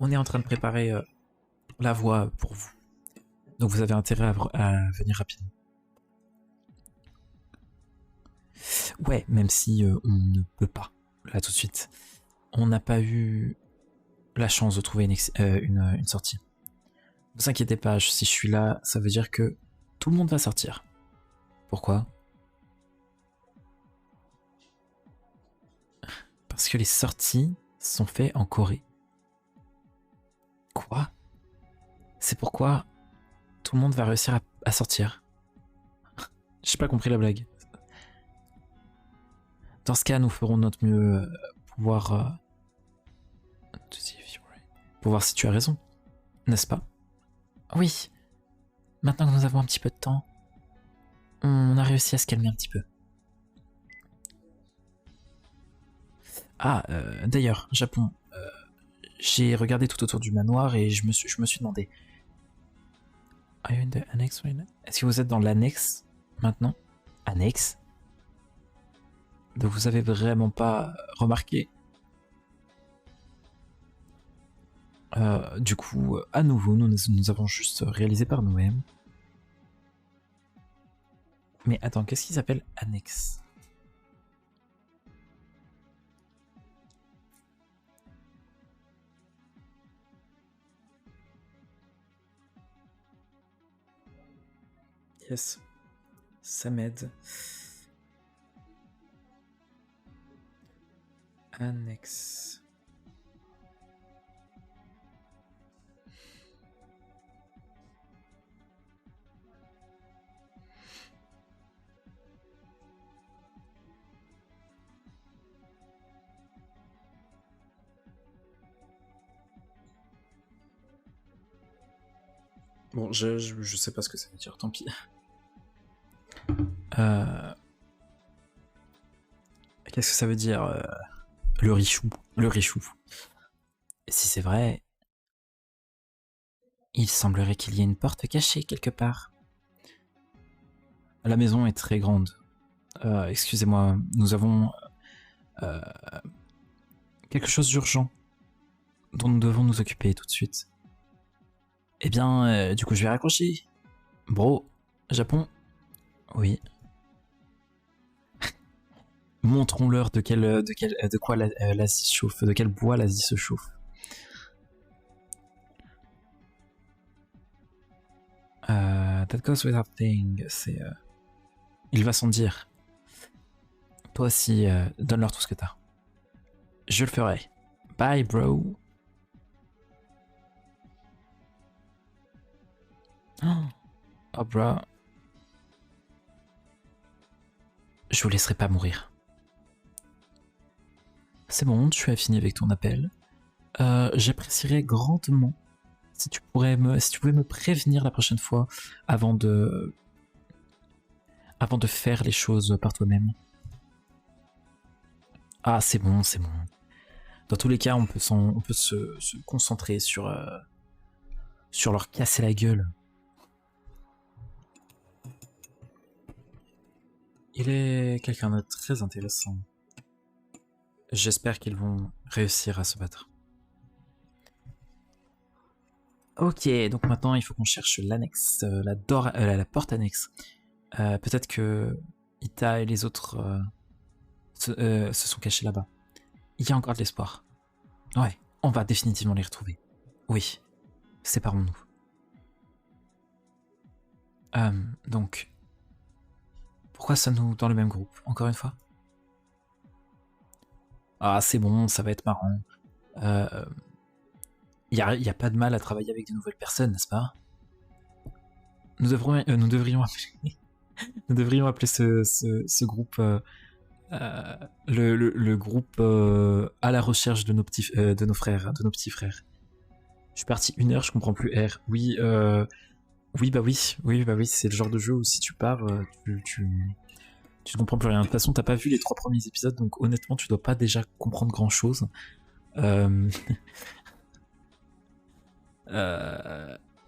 On est en train de préparer la voie pour vous. Donc vous avez intérêt à venir rapidement. Ouais, même si on ne peut pas, là tout de suite. On n'a pas eu la chance de trouver une sortie. Ne vous inquiétez pas, si je suis là, ça veut dire que tout le monde va sortir. Pourquoi? Parce que les sorties sont faites en Corée. Quoi? C'est pourquoi tout le monde va réussir à sortir. J'ai pas compris la blague. Dans ce cas, nous ferons notre mieux pour voir, pour voir si tu as raison, n'est-ce pas? Oui. Maintenant que nous avons un petit peu de temps, on a réussi à se calmer un petit peu. Ah, d'ailleurs, Japon, j'ai regardé tout autour du manoir et je me suis demandé. Are you in the annex right now? Est-ce que vous êtes dans l'annexe maintenant? Annexe? Donc vous avez vraiment pas remarqué? Du coup, à nouveau, nous avons juste réalisé par nous-mêmes. Mais attends, qu'est-ce qu'ils appellent annexe? Yes, ça m'aide. Annexe. Bon, je sais pas ce que ça veut dire, tant pis. Qu'est-ce que ça veut dire le richou? Le richou. Et si c'est vrai, il semblerait qu'il y ait une porte cachée quelque part. La maison est très grande. Excusez-moi, nous avons quelque chose d'urgent dont nous devons nous occuper tout de suite. Eh bien, du coup, je vais raccrocher. Bro, Japon. Oui. Montrons-leur de quoi l'Asie se chauffe, de quel bois l'Asie se chauffe. That goes without saying. C'est. Il va sans dire. Toi aussi, donne-leur tout ce que t'as. Je le ferai. Bye, bro. Oh, bro. Je vous laisserai pas mourir. C'est bon, tu as fini avec ton appel. J'apprécierais grandement si tu pouvais me prévenir la prochaine fois avant de faire les choses par toi-même. Ah, c'est bon, c'est bon. Dans tous les cas, on peut se concentrer sur leur casser la gueule. Il est quelqu'un de très intéressant. J'espère qu'ils vont réussir à se battre. Ok, donc maintenant il faut qu'on cherche l'annexe, la porte annexe. Peut-être que Ita et les autres se sont cachés là-bas. Il y a encore de l'espoir. Ouais, on va définitivement les retrouver. Oui, séparons-nous. Donc, pourquoi sommes-nous dans le même groupe, encore une fois? Ah, c'est bon, ça va être marrant. Y a pas de mal à travailler avec de nouvelles personnes, n'est-ce pas? Nous devrions appeler ce groupe le groupe à la recherche de nos petits frères. Je suis parti 1 heure, je comprends plus R. Oui, oui, c'est le genre de jeu où si tu pars, tu ne comprends plus rien. De toute façon, t'as pas vu les 3 premiers épisodes, donc honnêtement, tu dois pas déjà comprendre grand chose.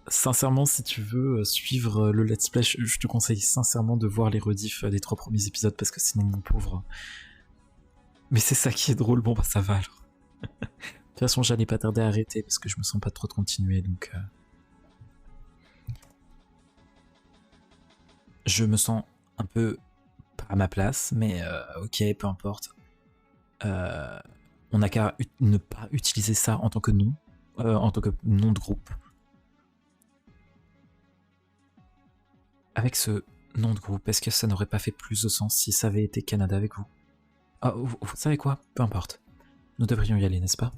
Sincèrement, si tu veux suivre le let's play, je te conseille sincèrement de voir les rediffs des 3 premiers épisodes parce que sinon, mon pauvre. Mais c'est ça qui est drôle, bon bah ça va alors. De toute façon, j'allais pas tarder à arrêter parce que je me sens pas trop de continuer, donc. Je me sens un peu pas à ma place, mais ok, peu importe. On n'a qu'à ne pas utiliser ça en tant que nom, en tant que nom de groupe. Avec ce nom de groupe, est-ce que ça n'aurait pas fait plus de sens si ça avait été Canada avec vous? Ah, vous savez quoi? Peu importe. Nous devrions y aller, n'est-ce pas?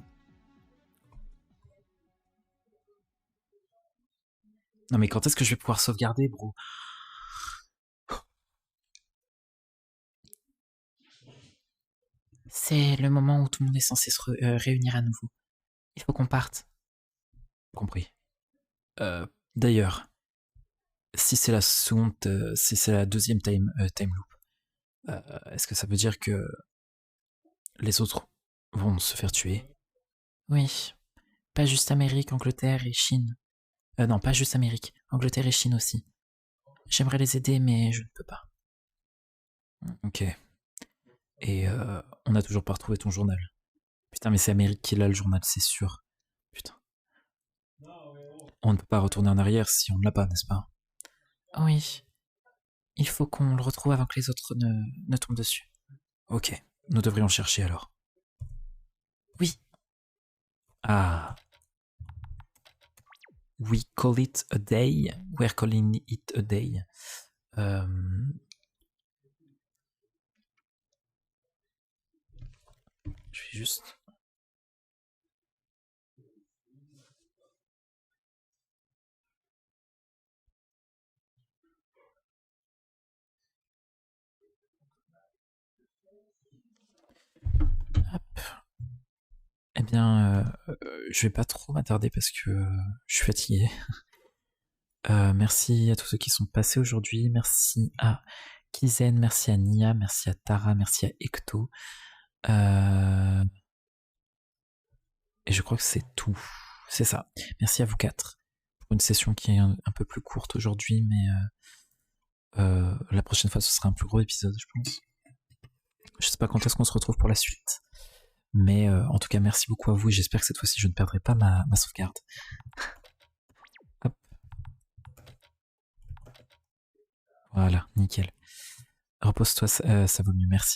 Non mais quand est-ce que je vais pouvoir sauvegarder, bro? C'est le moment où tout le monde est censé se réunir à nouveau. Il faut qu'on parte. Compris. D'ailleurs, si c'est la seconde, si c'est la deuxième time loop, est-ce que ça veut dire que les autres vont se faire tuer? Oui. Pas juste Amérique, Angleterre et Chine. Non, pas juste Amérique. Angleterre et Chine aussi. J'aimerais les aider, mais je ne peux pas. Ok. Et on n'a toujours pas retrouvé ton journal. Putain, mais c'est Amérique qui l'a le journal, c'est sûr. Putain. On ne peut pas retourner en arrière si on ne l'a pas, n'est-ce pas? Oui. Il faut qu'on le retrouve avant que les autres ne tombent dessus. Ok. Nous devrions chercher alors. Oui. Ah. We call it a day. We're calling it a day. Je vais juste... Hop. Eh bien, je vais pas trop m'attarder parce que je suis fatigué. Merci à tous ceux qui sont passés aujourd'hui. Merci à Kizen, merci à Nia, merci à Tara, merci à Ecto. Et je crois que c'est tout. C'est ça. Merci à vous quatre pour une session qui est un peu plus courte aujourd'hui, mais la prochaine fois ce sera un plus gros épisode, je pense. Je sais pas quand est-ce qu'on se retrouve pour la suite. Mais en tout cas, merci beaucoup à vous et j'espère que cette fois-ci je ne perdrai pas ma sauvegarde. Hop. Voilà, nickel. Repose-toi, ça vaut mieux, merci.